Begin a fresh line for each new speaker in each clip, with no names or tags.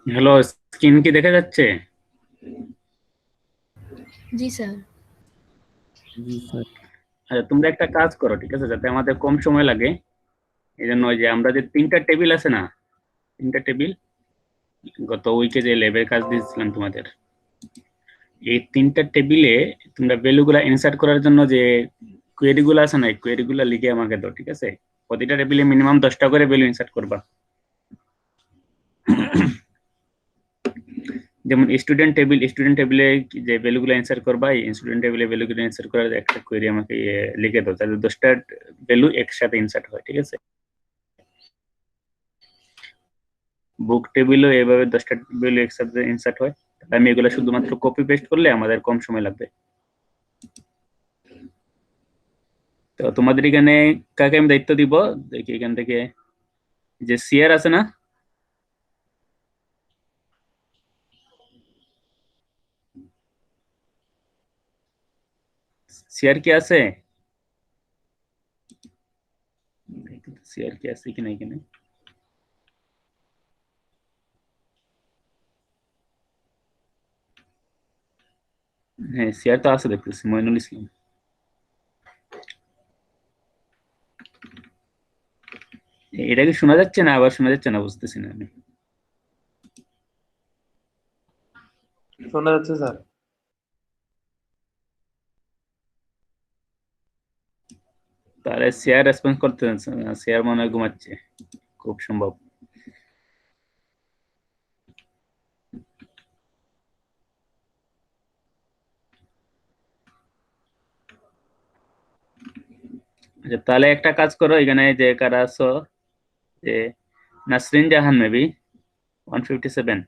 Hello, screen কি দেখা যাচ্ছে?
जी सर।
জি স্যার। আচ্ছা, তোমরা একটা কাজ করো, ঠিক আছে, যাতে আমাদের কম সময় লাগে। এই জন্য ওই যে আমরা যে তিনটা টেবিল আছে না, তিনটা টেবিল গত উইকে যে ল্যাবের কাজ দিয়েছিলাম তোমাদের, এই তিনটা টেবিলে তোমরা ভ্যালুগুলা ইনসার্ট করার জন্য যে কোয়েরি গুলো আছে না, এই কোয়েরি গুলা লিখে আমাকে দাও, ঠিক আছে? প্রতিটা টেবিলে মিনিমাম 10টা করে ভ্যালু ইনসার্ট করবা। যেমন স্টুডেন্ট টেবিলে যে ভ্যালুগুলো অ্যান্সার করবা, এই স্টুডেন্ট টেবিলে ভ্যালুগুলো অ্যান্সার করার একটা কোয়েরি আমাকে লিখে দাও, তাহলে 10টা ভ্যালু একসাথে ইনসার্ট হয়, ঠিক আছে? বুক টেবিলও এভাবে 10টা ভ্যালু একসাথে ইনসার্ট হয়। তাহলে আমি এগুলো শুধুমাত্র কপি পেস্ট করলে আমাদের কম সময় লাগবে। তো তোমাদের এখানে কাকে আমি দায়িত্ব দিব? দেখি এখান থেকে, যে সিআর আছে না, সিআর কি আছে? সিআর কি আছে কিনা এখানে? হ্যাঁ, সিআর তো আছে, দেখতেছি মইনুল ইসলাম। এটা কি শোনা যাচ্ছে না, আবার শোনা যাচ্ছে না, বুঝতেছি না আমি।
শোনা যাচ্ছে স্যার।
তাহলে শেয়ার রেসপন্স করতে যাচ্ছে না, শেয়ার মনে হয় ঘুমাচ্ছে, খুব সম্ভব। আচ্ছা, তাহলে একটা কাজ করো, এখানে যে কারা আছো, যে নাসরিন জাহান মেবি 157।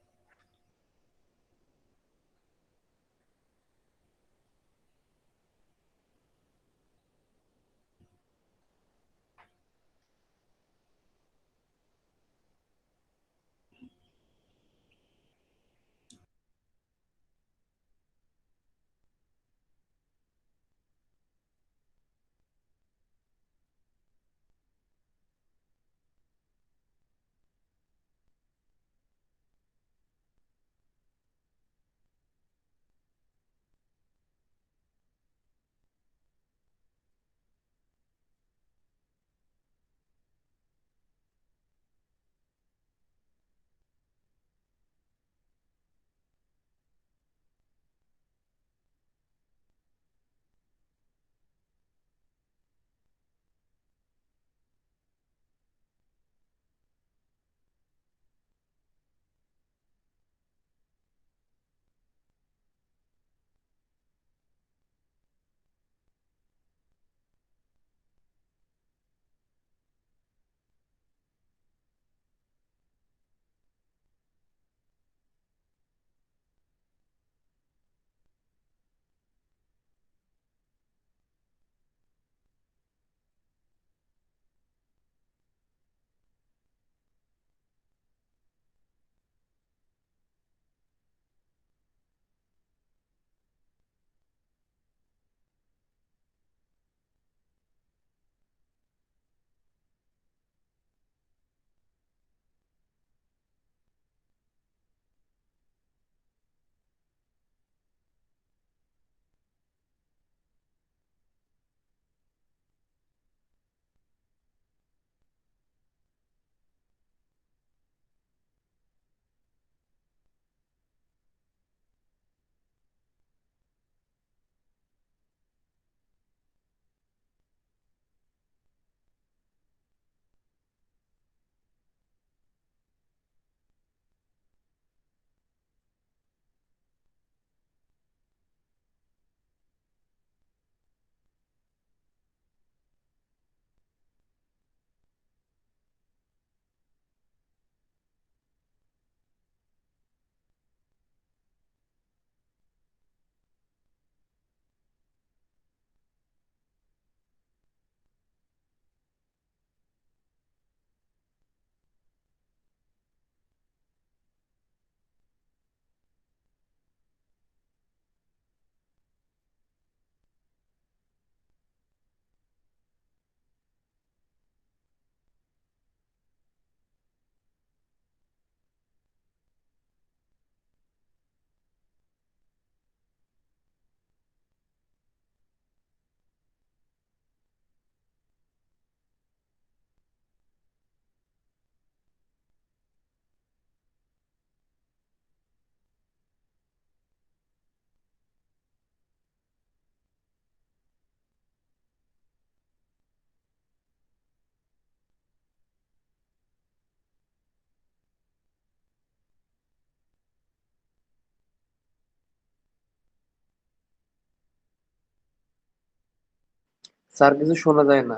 স্যার কিছু শোনা যায় না।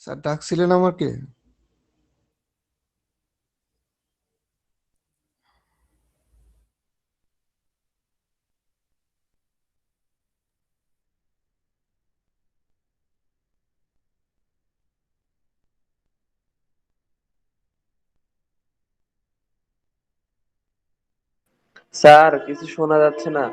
স্যার ডাকছিলেন আমাকে?
স্যার কিছু শোনা যাচ্ছে না।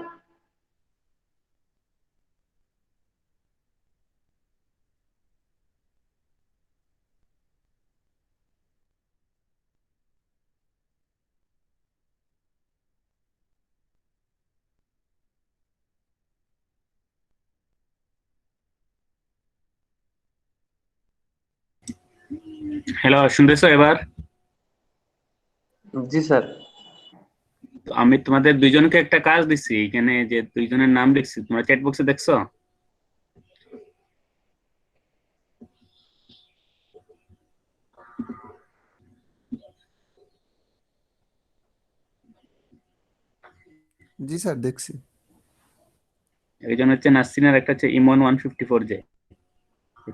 হ্যালো, শুনতেছো এবার?
জি স্যার।
তো আমি তোমাদের দুইজনকে একটা কাজ দিচ্ছি, এখানে যে দুইজনের নাম লিখছি তোমরা চ্যাট বক্সে দেখছো?
জি স্যার, দেখছি।
একজন হচ্ছে নাসরিন আর একটা হচ্ছে ইমন 154 জে।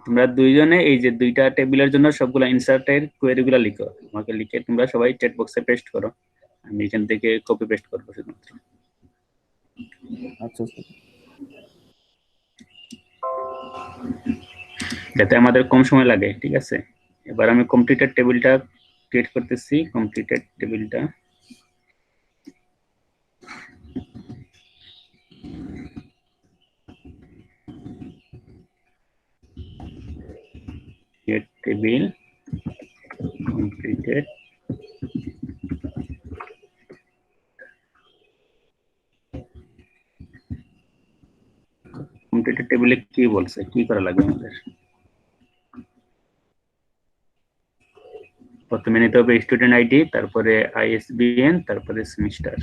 তোমরা দুইজনে এই যে দুইটা টেবিলের জন্য সবগুলা ইনসার্টের কোয়েরি গুলা লিখো, আমাকে লিখে তোমরা সবাই চ্যাট বক্সে পেস্ট করো। আমি এখান থেকে কপি পেস্ট করবো শুধুমাত্র,
আচ্ছা স্যার।
যাতে আমাদের কম সময় লাগে। ঠিক আছে, এবার আমি কমপ্লিটেড টেবিলটা ক্রিয়েট করতেছি। কমপ্লিটেড টেবিলটা ক্রিয়েট টেবিল কমপ্লিটেড। কমপ্লিটেড টেবিলে কি বলছে, কি করা লাগবে আমাদের? প্রথমে নিতে হবে স্টুডেন্ট আইডি, তারপরে আইএসবিএন, তারপরে সেমিস্টার।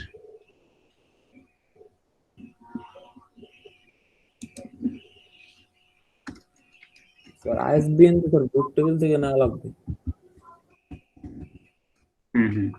স্যার আইএসবিএন তো স্যার বুক টেবিল থেকে নেওয়া লাগবে।
হুম হুম।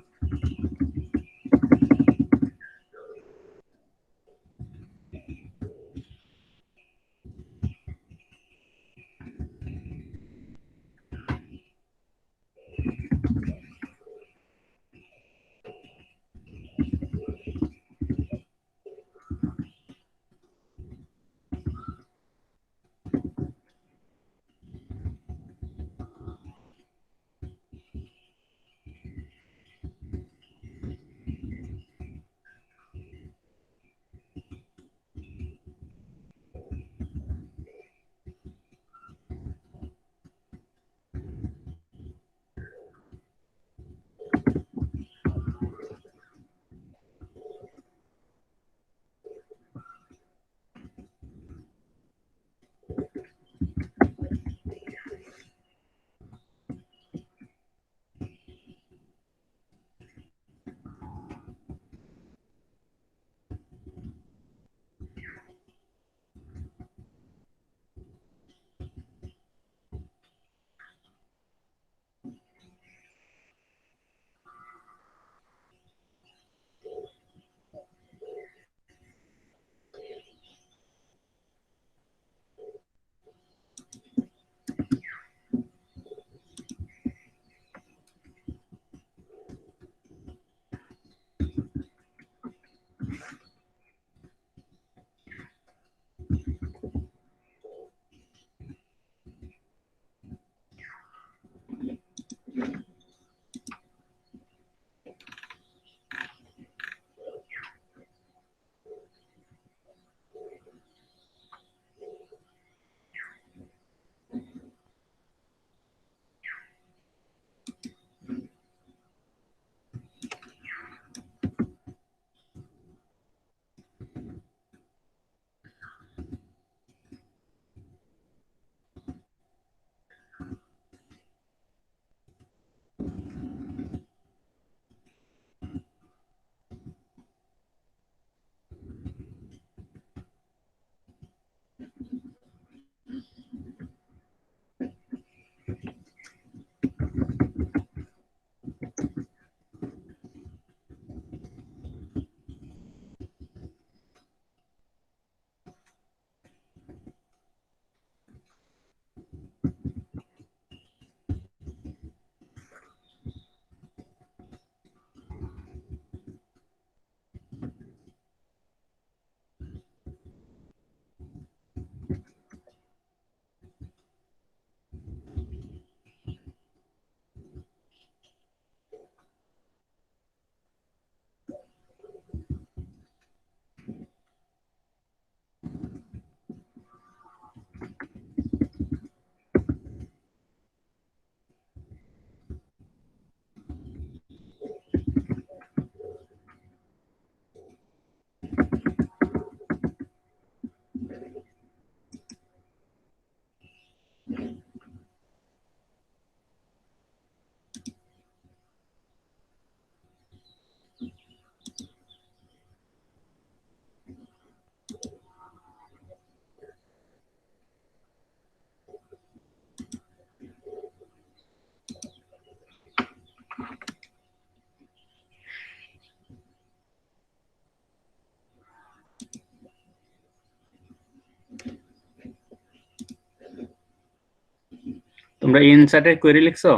তোমরা ইনসার্টের কোয়েরি লিখছো?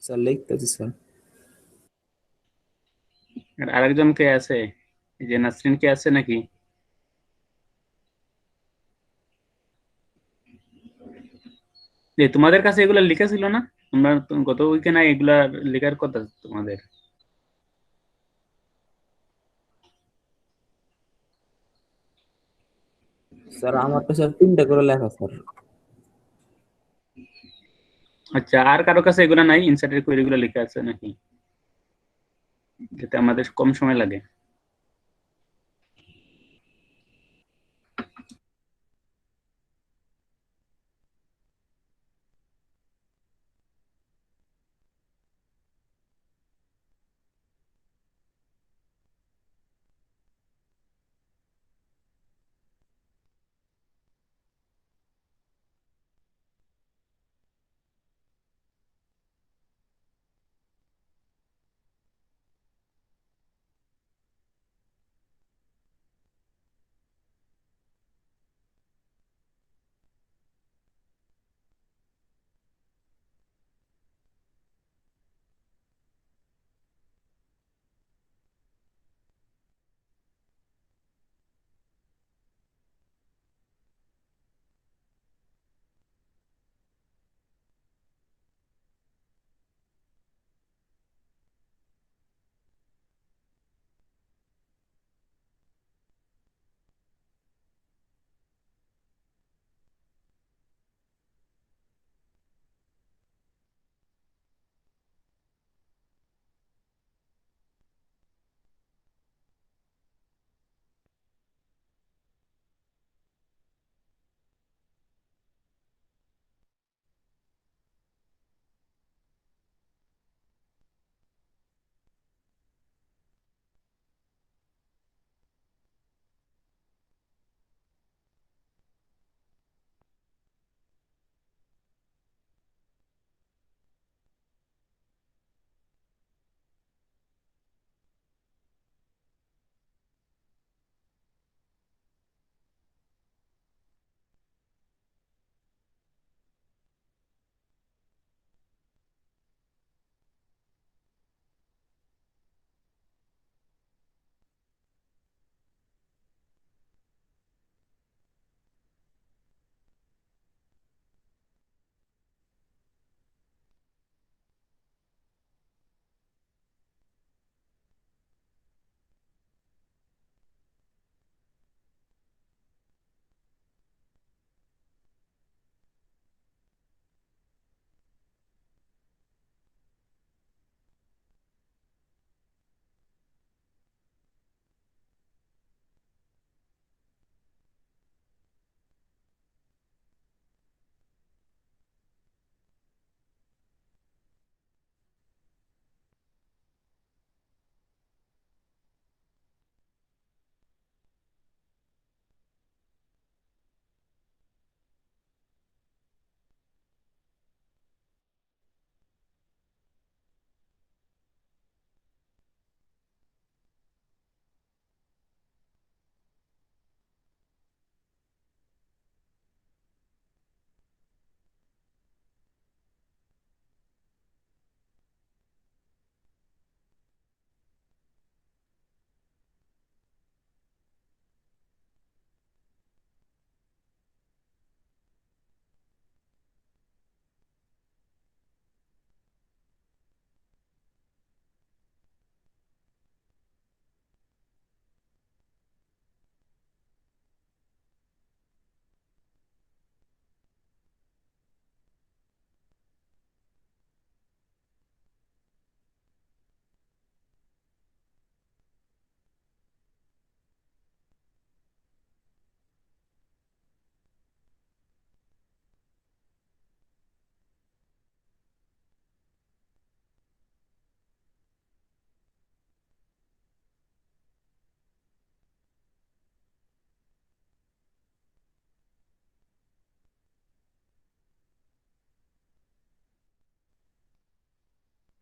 স্যার লিখতেছি স্যার।
আর আরেকজন কে আছে? এই যে নাসরিন কে আছে নাকি? যে তোমাদের কাছে এগুলা লেখা ছিল না? তোমরা গত উইকে এগুলা লেখার কথা তোমাদের।
স্যার আমার তো স্যার 3টা করে লেখা স্যার।
আচ্ছা, আর কারো কাছে এগুলা নাই? ইনসার্টের কোয়েরি গুলো লেখা আছে নাকি, যাতে আমাদের কম সময় লাগে?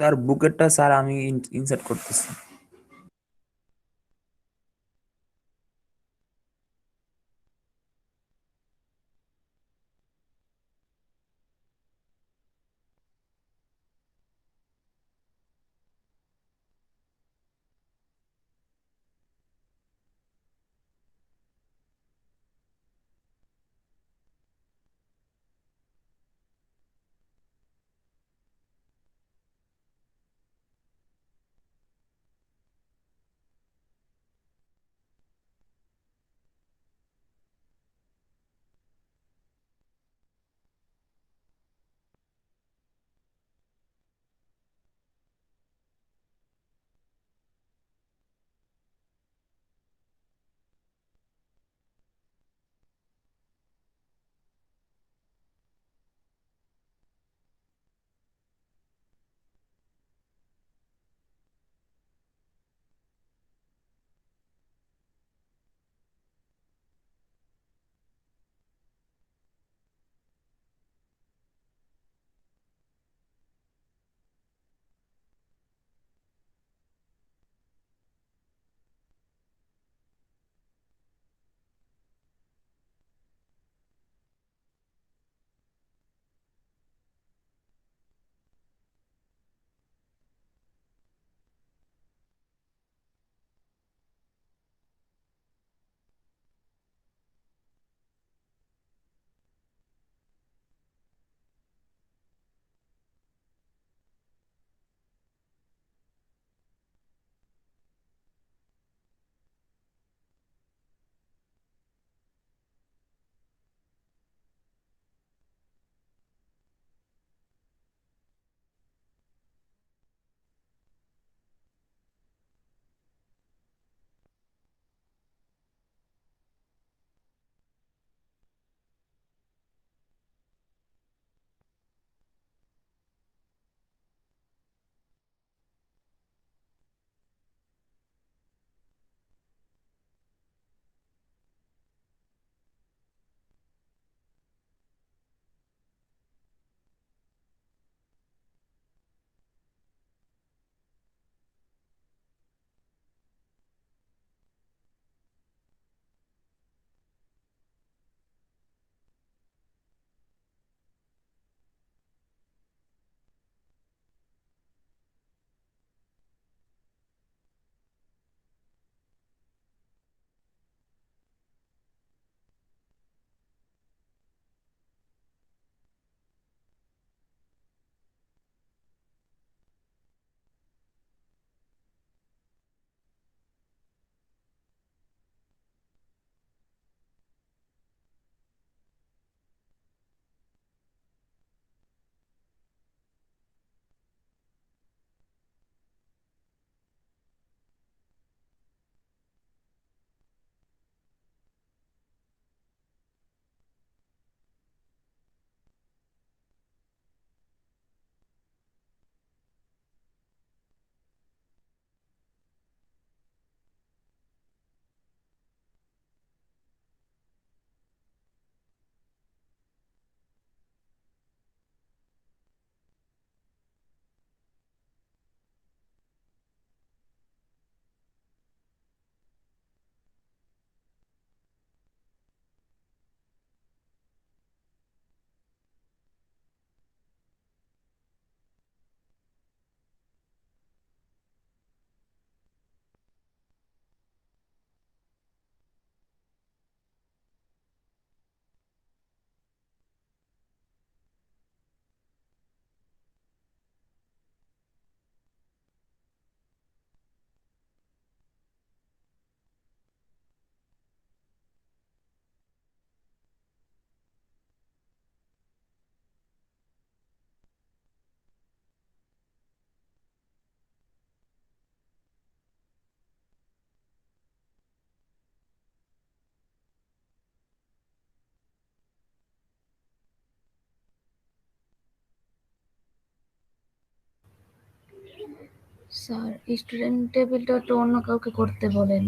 স্যার বুকেরটা স্যার আমি ইনসার্ট করতেছি।
স্যার স্টুডেন্ট টেবিলটা তো অন্য কাউকে করতে বলেন।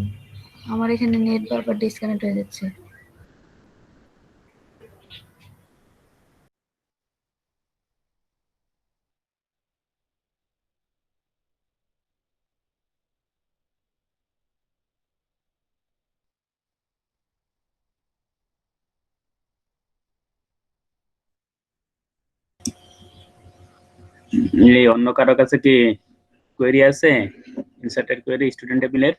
আমার এখানে নেট বারবার ডিসকানেক্ট হয়ে যাচ্ছে।
এই অন্য কারো কাছে কি কোয়েরি আছে, ইনসার্টেড কোয়েরি স্টুডেন্ট টেবিলের?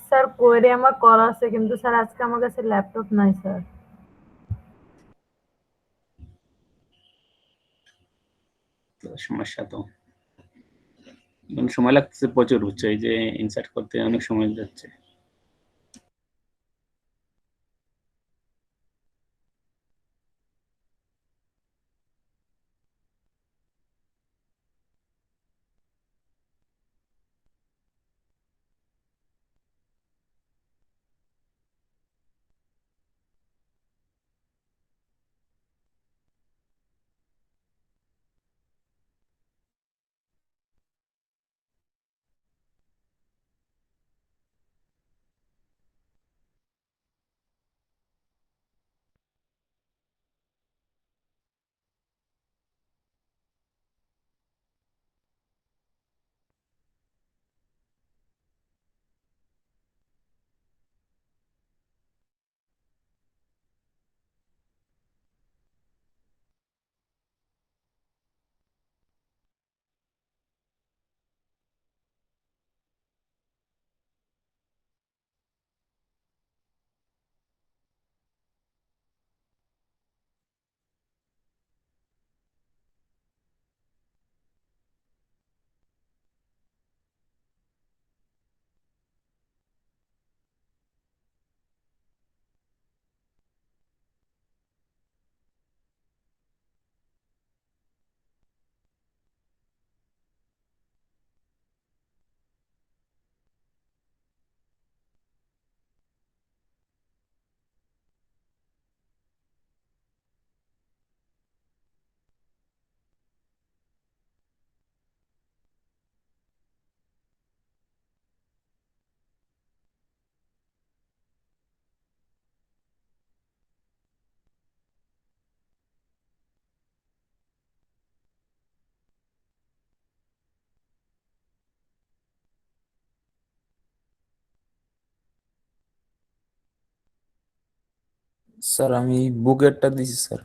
স্যার কোয়েরি আমার করা আছে, কিন্তু স্যার আজকে আমার কাছে ল্যাপটপ নাই স্যার।
সমস্যা তো সময় লাগতেছে প্রচুর, বুঝছো, এই যে ইনসার্ট করতে অনেক সময় যাচ্ছে।
স্যার আমি বুকেরটা দিছি স্যার।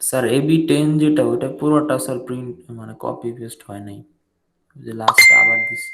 স্যার AB10 যেটা ওটা পুরোটা স্যার প্রিন্ট মানে কপি পেস্ট হয় নাই, ওই যে লাস্টে আবার দিছি।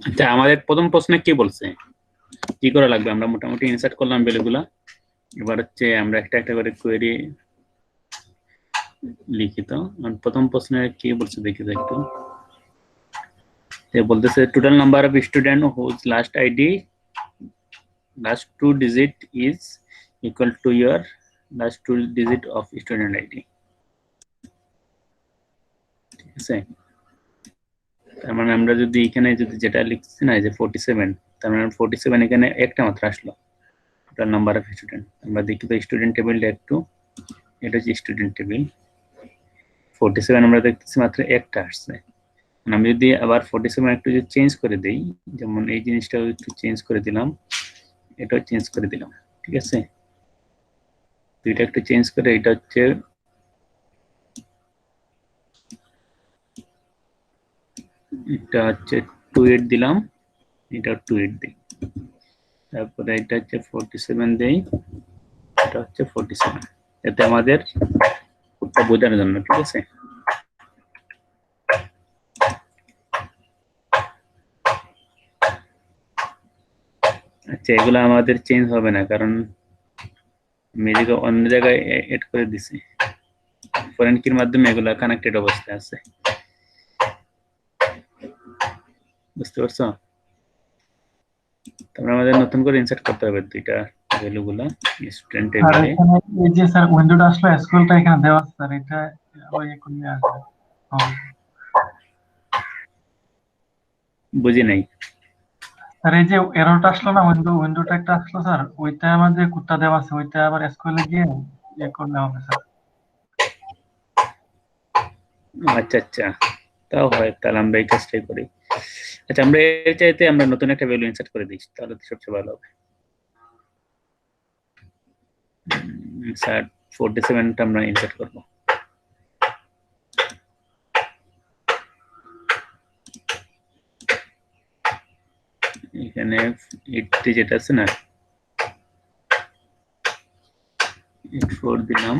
আচ্ছা, আমাদের প্রথম প্রশ্নে কি বলছে, কি করা লাগবে? আমরা মোটামুটি ইনসার্ট করলাম ভ্যালুগুলা। এবার হচ্ছে আমরা একটা একটা করে কোয়েরি লিখিত। প্রথম প্রশ্নে কি বলছে দেখি তো একটু। বলতেছে total number of student whose last two digit is equal to your last two digit of student ID. ঠিক আছে, তার মানে আমরা যদি এখানে যদি যেটা লিখছি না যে 47, তার মানে 47 এখানে একটা মাত্র আসলো টোটাল নাম্বার অফ স্টুডেন্ট। আমরা দেখি তো স্টুডেন্ট টেবিলটা একটু, এটা হচ্ছে স্টুডেন্ট টেবিল। 47 আমরা দেখতেছি মাত্র একটা আসছে। আমি যদি আবার 47 একটু যদি চেঞ্জ করে দেই, যেমন এই জিনিসটাও একটু চেঞ্জ করে দিলাম, এটাও চেঞ্জ করে দিলাম, ঠিক আছে, দুইটা একটু চেঞ্জ করে এটা হচ্ছে এটা হচ্ছে 28 দিলাম, এটা 28 দিই, তারপরে এটা হচ্ছে 47 দেই, এটা হচ্ছে 47। এতে আমাদের বোঝানোর জন্য, ঠিক আছে। আচ্ছা, এগুলো আমাদের চেঞ্জ হবে না, কারণ আমি এদিকে অন্য জায়গায় এড করে দিছি, ফরেন কির মাধ্যমে এগুলো কানেক্টেড অবস্থায় আছে, বুঝতে পারছো? তারপরে আমাদের নতুন করে ইনসার্ট করতে হবে দুইটা ভ্যালুগুলো স্টুডেন্ট
আর
টেবিলে।
এখানে এই যে স্যার উইন্ডোটা আসলে স্ক্রলটা এখানে দেওয়া আছে স্যার, এটা ওই কোণে আসবে।
বুঝি নাই।
স্যার এই যে এররটা আসলো না, উইন্ডোটা একটা আসলো স্যার, ওইটা আমাদের কোডটা দেওয়া আছে, ওইটা আবার স্ক্রলে গিয়ে ইয়ে করলে হবে স্যার।
আচ্ছা আচ্ছা, তাও হয়, তাহলে আমরা এই কাজটাই করি। আচ্ছা, আমরা এর চাইতে আমরা নতুন একটা ভ্যালু ইনসার্ট করে দিই, তাহলে তো সবচেয়ে ভালো হবে। স্যার 47টা আমরা ইনসার্ট করবো। এখানে 80 যেটা আছে না, 84 দিলাম,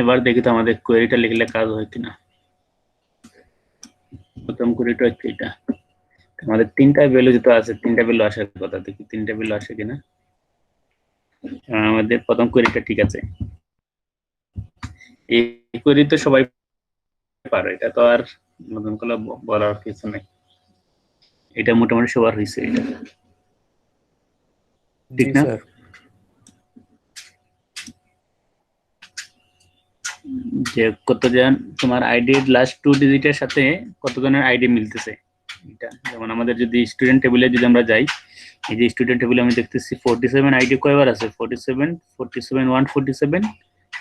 এবার দেখি তো আমাদের কোয়েরিটা লিখলে কাজ হয় কিনা। প্রথম কোয়েরিটা হচ্ছে এটা, আমাদের তিনটা ভ্যালু যেটা আছে, তিনটা ভ্যালু আসার কথা, দেখি তিনটা ভ্যালু আসে কিনা। আমাদের প্রথম কোয়েরিটা ঠিক আছে, এই কোয়েরি তো সবাই পারে, এটা তো আর নতুন করে বলার কিছু নেই, এটা মোটামুটি সবার হয়েছে এটা, ঠিক
জি
না?
স্যার।
যে কতজন তোমার আইডির লাস্ট টু ডিজিটের সাথে কতজনের আইডি মিলতেছে, এটা যেমন আমাদের যদি স্টুডেন্ট টেবিলে যদি আমরা যাই, এই যে স্টুডেন্ট টেবিলে আমি দেখতেছি 47 আইডি কয়বার আছে, 47 47 147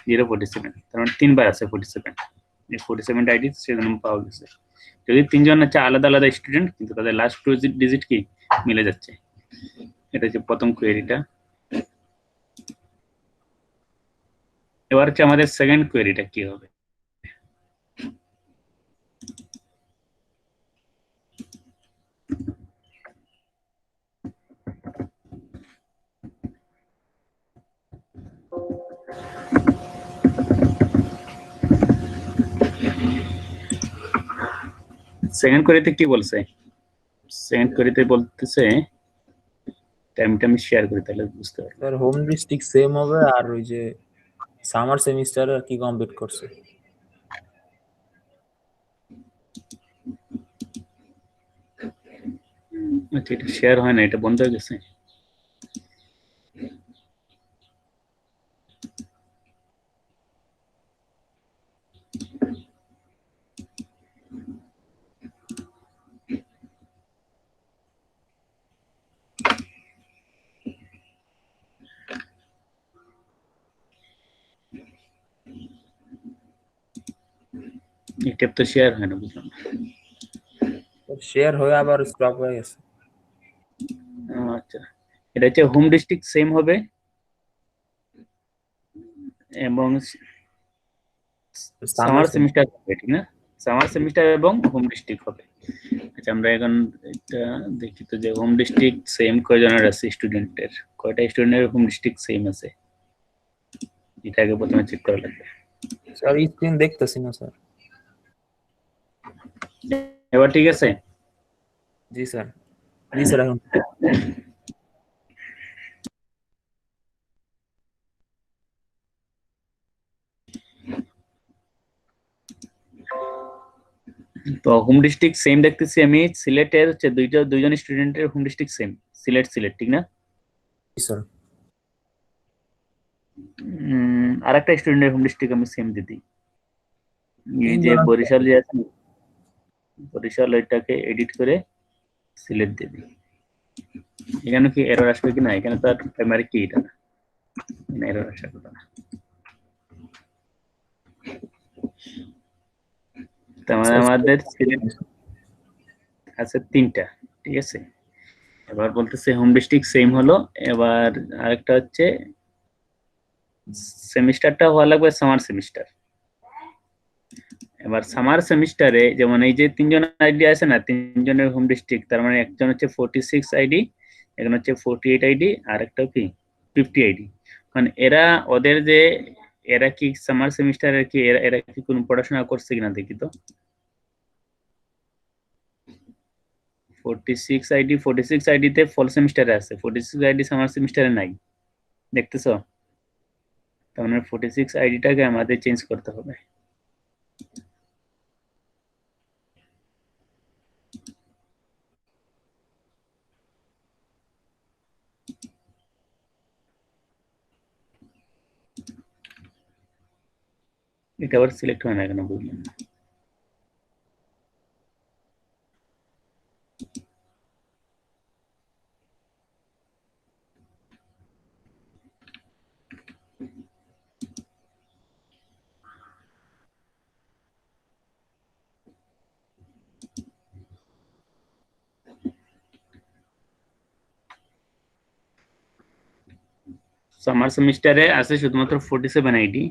047, তার মানে তিনবার আছে 47, এই 47 আইডি সেজন্য পাওয়া গেছে। যদি তিনজন আছে আলাদা আলাদা স্টুডেন্ট, কিন্তু তাদের লাস্ট টু ডিজিট কি মিলে যাচ্ছে, এটা হচ্ছে প্রথম কোয়েরিটা। এবার হচ্ছে আমাদের সেকেন্ড কোয়েরিটা কি হবে। সেকেন্ড কোয়েরিতে কি বলছে, সেকেন্ড কোয়েরিতে বলতেছে, টাইমটা আমি শেয়ার করি তাহলে বুঝতে পারবো।
স্যার হোম ডিস্ট্রিক্ট সেম হবে, আর ওই যে সামার সেমিস্টার কি কমপ্লিট করছে।
আচ্ছা, এটা শেয়ার হয় না, এটা বন্ধ হয়ে গেছে। এই ট্যাব তো শেয়ার হয় না, বুঝলাম না।
শেয়ার হয়ে আবার স্টপ হয়ে গেছে।
আচ্ছা, এটা হচ্ছে হোম ডিস্ট্রিক্ট সেম হবে এবং সামার সেমিস্টার হবে, ঠিক না? সামার সেমিস্টার এবং হোম ডিস্ট্রিক্ট হবে। আচ্ছা, আমরা এখন এটা দেখি তো যে হোম ডিস্ট্রিক্ট সেম কয়জনের আছে স্টুডেন্টের, কয়টা স্টুডেন্টের হোম ডিস্ট্রিক্ট সেম আছে, এটা আগে প্রথমে চেক করা লাগবে।
স্যার স্ক্রিন দেখতেছি না স্যার।
এবার ঠিক আছে?
জি স্যার, জি স্যার। এখন
তো হোম ডিস্ট্রিক্ট সেম দেখতেছি আমি, সিলেটের হচ্ছে দুইজন স্টুডেন্টের হোম ডিস্ট্রিক্ট সেম, সিলেট, ঠিক না?
জি স্যার।
আর একটা স্টুডেন্টের হোম ডিস্ট্রিক্ট আমি সেম দিই, এই যে
তিনজন আছে।
বরিশাল যে আছে, বরিশাল এটাকে এডিট করে সিলেট দিয়ে দিই। এখানে কি এরর আসবে কিনা? এখানে তো আর প্রাইমারি কি এটা না, এরর আসার কথা না। তাহলে আমাদের সিলেট আছে 3টা, ঠিক আছে। এবার বলতেছে হোম ডিস্ট্রিক্ট সেম হলো। এবার আরেকটা হচ্ছে সেমিস্টারটা হওয়া লাগবে সামার সেমিস্টার। এবার সামার সেমিস্টারে যেমন এই যে 3জন আইডি আছে না, 3জনের হোম ডিস্ট্রিক্ট, তার মানে একজন হচ্ছে 46 আইডি, এখন হচ্ছে 48 আইডি, আর একটা কি 50 আইডি। কারণ ওদের যে এরা কি সামার সেমিস্টারে কি এরা কি কোনো পড়াশোনা করছে কিনা দেখি তো। 46 আইডিতে ফল সেমিস্টারে আছে, 46 আইডি সামার সেমিস্টারে নাই, দেখতেছো? তার মানে 46 আইডিটাকে আমাদের চেঞ্জ করতে হবে। এটা আবার সিলেক্ট হয় না কেন, বুঝলাম না। সামার সেমিস্টারে আছে শুধুমাত্র 47 আইডি,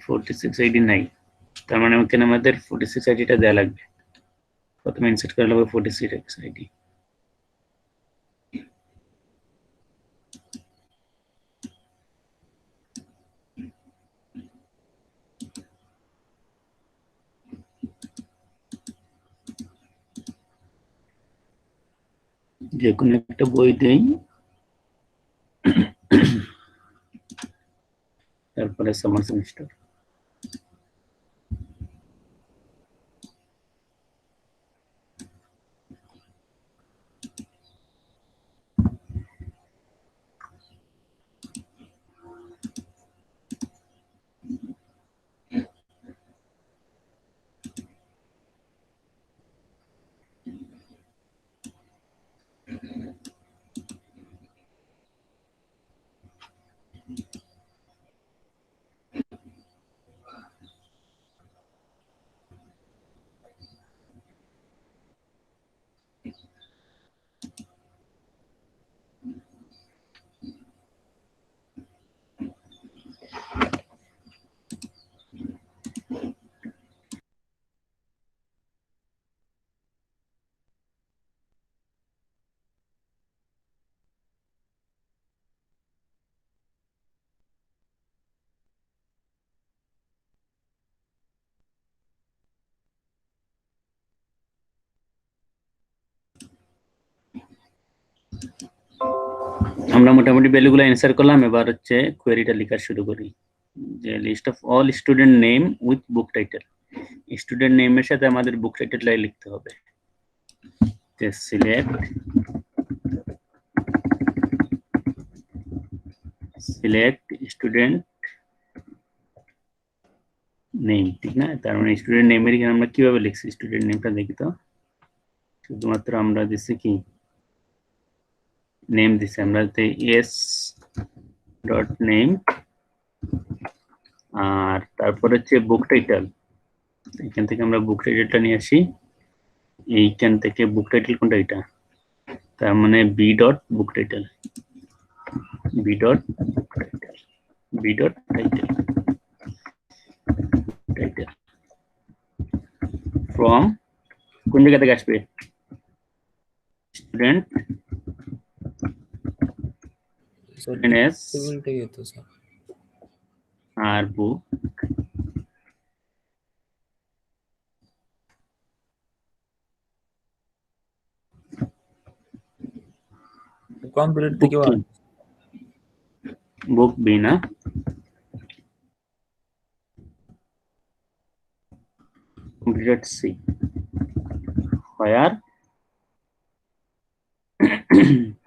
46 আইডি নাই। তার মানে ওখানে আমাদের 46 আইডিটা দেওয়া লাগবে। প্রথমে ইনসার্ট করা লাগবে 46 আইডি। যে কোনো একটা বই দেই, তারপরে সামার সেমিস্টার। আমরা মোটামুটি ভ্যালুগুলো অ্যান্সার করলাম। এবার হচ্ছে কোয়েরিটা লেখা শুরু করি, যে list of all student name with book title. Student নেমের সাথে আমাদের বুক টাইটেলটাই লিখতে হবে। সিলেক্ট স্টুডেন্ট নেম, ঠিক না? তার মানে স্টুডেন্ট নেমের এখানে আমরা কিভাবে লিখছি, স্টুডেন্ট নেমটা দেখি তো। শুধুমাত্র আমরা দিচ্ছি কি নেম দিচ্ছি, আমরা এস ডট নেম আর তারপর হচ্ছে বুক টাইটেল, এখান থেকে আমরা বুক টাইটেলটা নিয়ে আসি। এইখান থেকে বুক টাইটেল কোনটা, এটা, তার মানে B dot book title, B dot book title, B dot title, title from কোন জায়গা থেকে আসবে, স্টুডেন্ট এনএস
টেবিল থেকে তো স্যার
আর বুক
কমপ্লিট থেকে
বুক বি না, completed C, where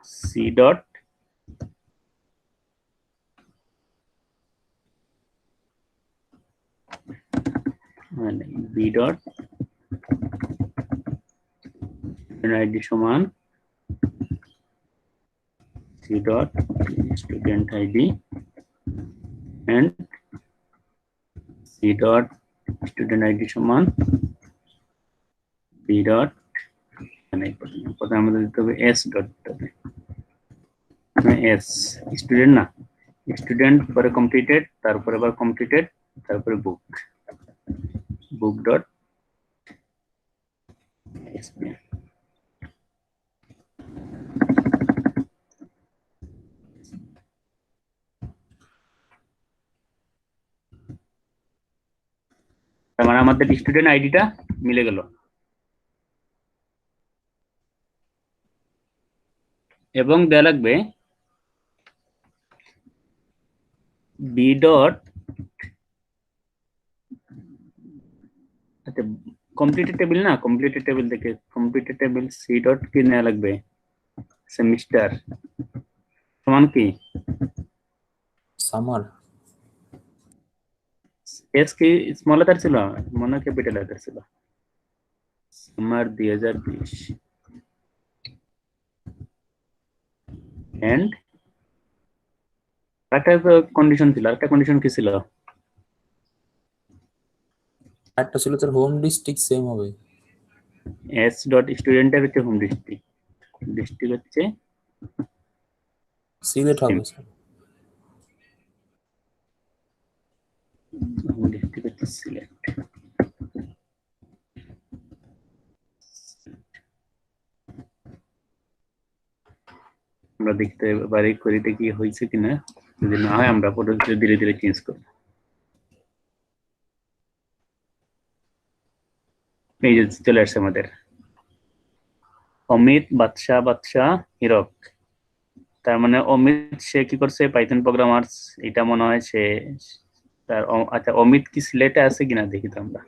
C dot and B dot ID সমান C dot student ID and C dot student ID সমান B dot প্রথমে আমাদের দিতে হবে S dot S স্টুডেন্ট না, স্টুডেন্ট পরে কমপ্লিটেড, তারপরে আবার কমপ্লিটেড, তারপরে বুক, বুক ডট এসপিএন। তার মানে আমাদের স্টুডেন্ট আইডিটা মিলে গেল। এবং দেয়া লাগবে বি ডট, আচ্ছা কমপ্লিটেড টেবিল না, কমপ্লিটেড টেবিল থেকে কমপ্লিটেড টেবিল সি ডট কি নেওয়া লাগবে, সেমিস্টার সমান কি
সামার
এস কি স্মল লেটার ছিল মনে ক্যাপিটাল লেটার ছিল, সামার 2020 এন্ড একটা কন্ডিশন ছিল, একটা কন্ডিশন কি ছিল,
একটা ছিল স্যার হোম ডিস্ট্রিক্ট সেম হবে,
এস ডট স্টুডেন্টের হচ্ছে হোম ডিস্ট্রিক্ট, ডিস্ট্রিক্ট হচ্ছে
সিলেট হবে স্যার,
হোম ডিস্ট্রিক্ট হচ্ছে সিলেট। আমরা দেখতে পারি করিতে কি হয়েছে কিনা, যদি না হয় আমরা পরবর্তীতে ধীরে ধীরে চেঞ্জ করব। এই যে চলে আসছে আমাদের অমিত, বাদশা, হিরক। তার মানে অমিত সে কি করছে, পাইথন প্রোগ্রামার্স, এটা মনে হয় সে তার আচ্ছা অমিত কি সিলেটে আছে কিনা দেখি তো আমরা,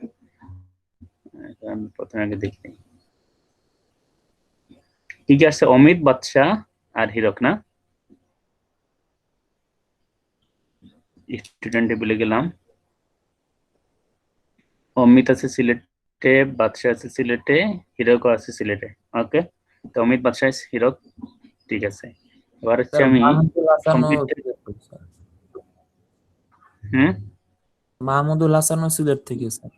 প্রথমে আগে দেখি কি কি আসছে, অমিত, বাদশা আর হিরক না। স্টুডেন্ট টেবিলে গেলাম, অমিত আছে সিলেটে, বাদশা আছে সিলেটে, হিরক আছে সিলেটে। ওকে, তো অমিত, বাদশা, হিরক, ঠিক আছে। এবার হচ্ছে আমি
মাহমুদুল হাসানও সিলেট থেকে স্যার,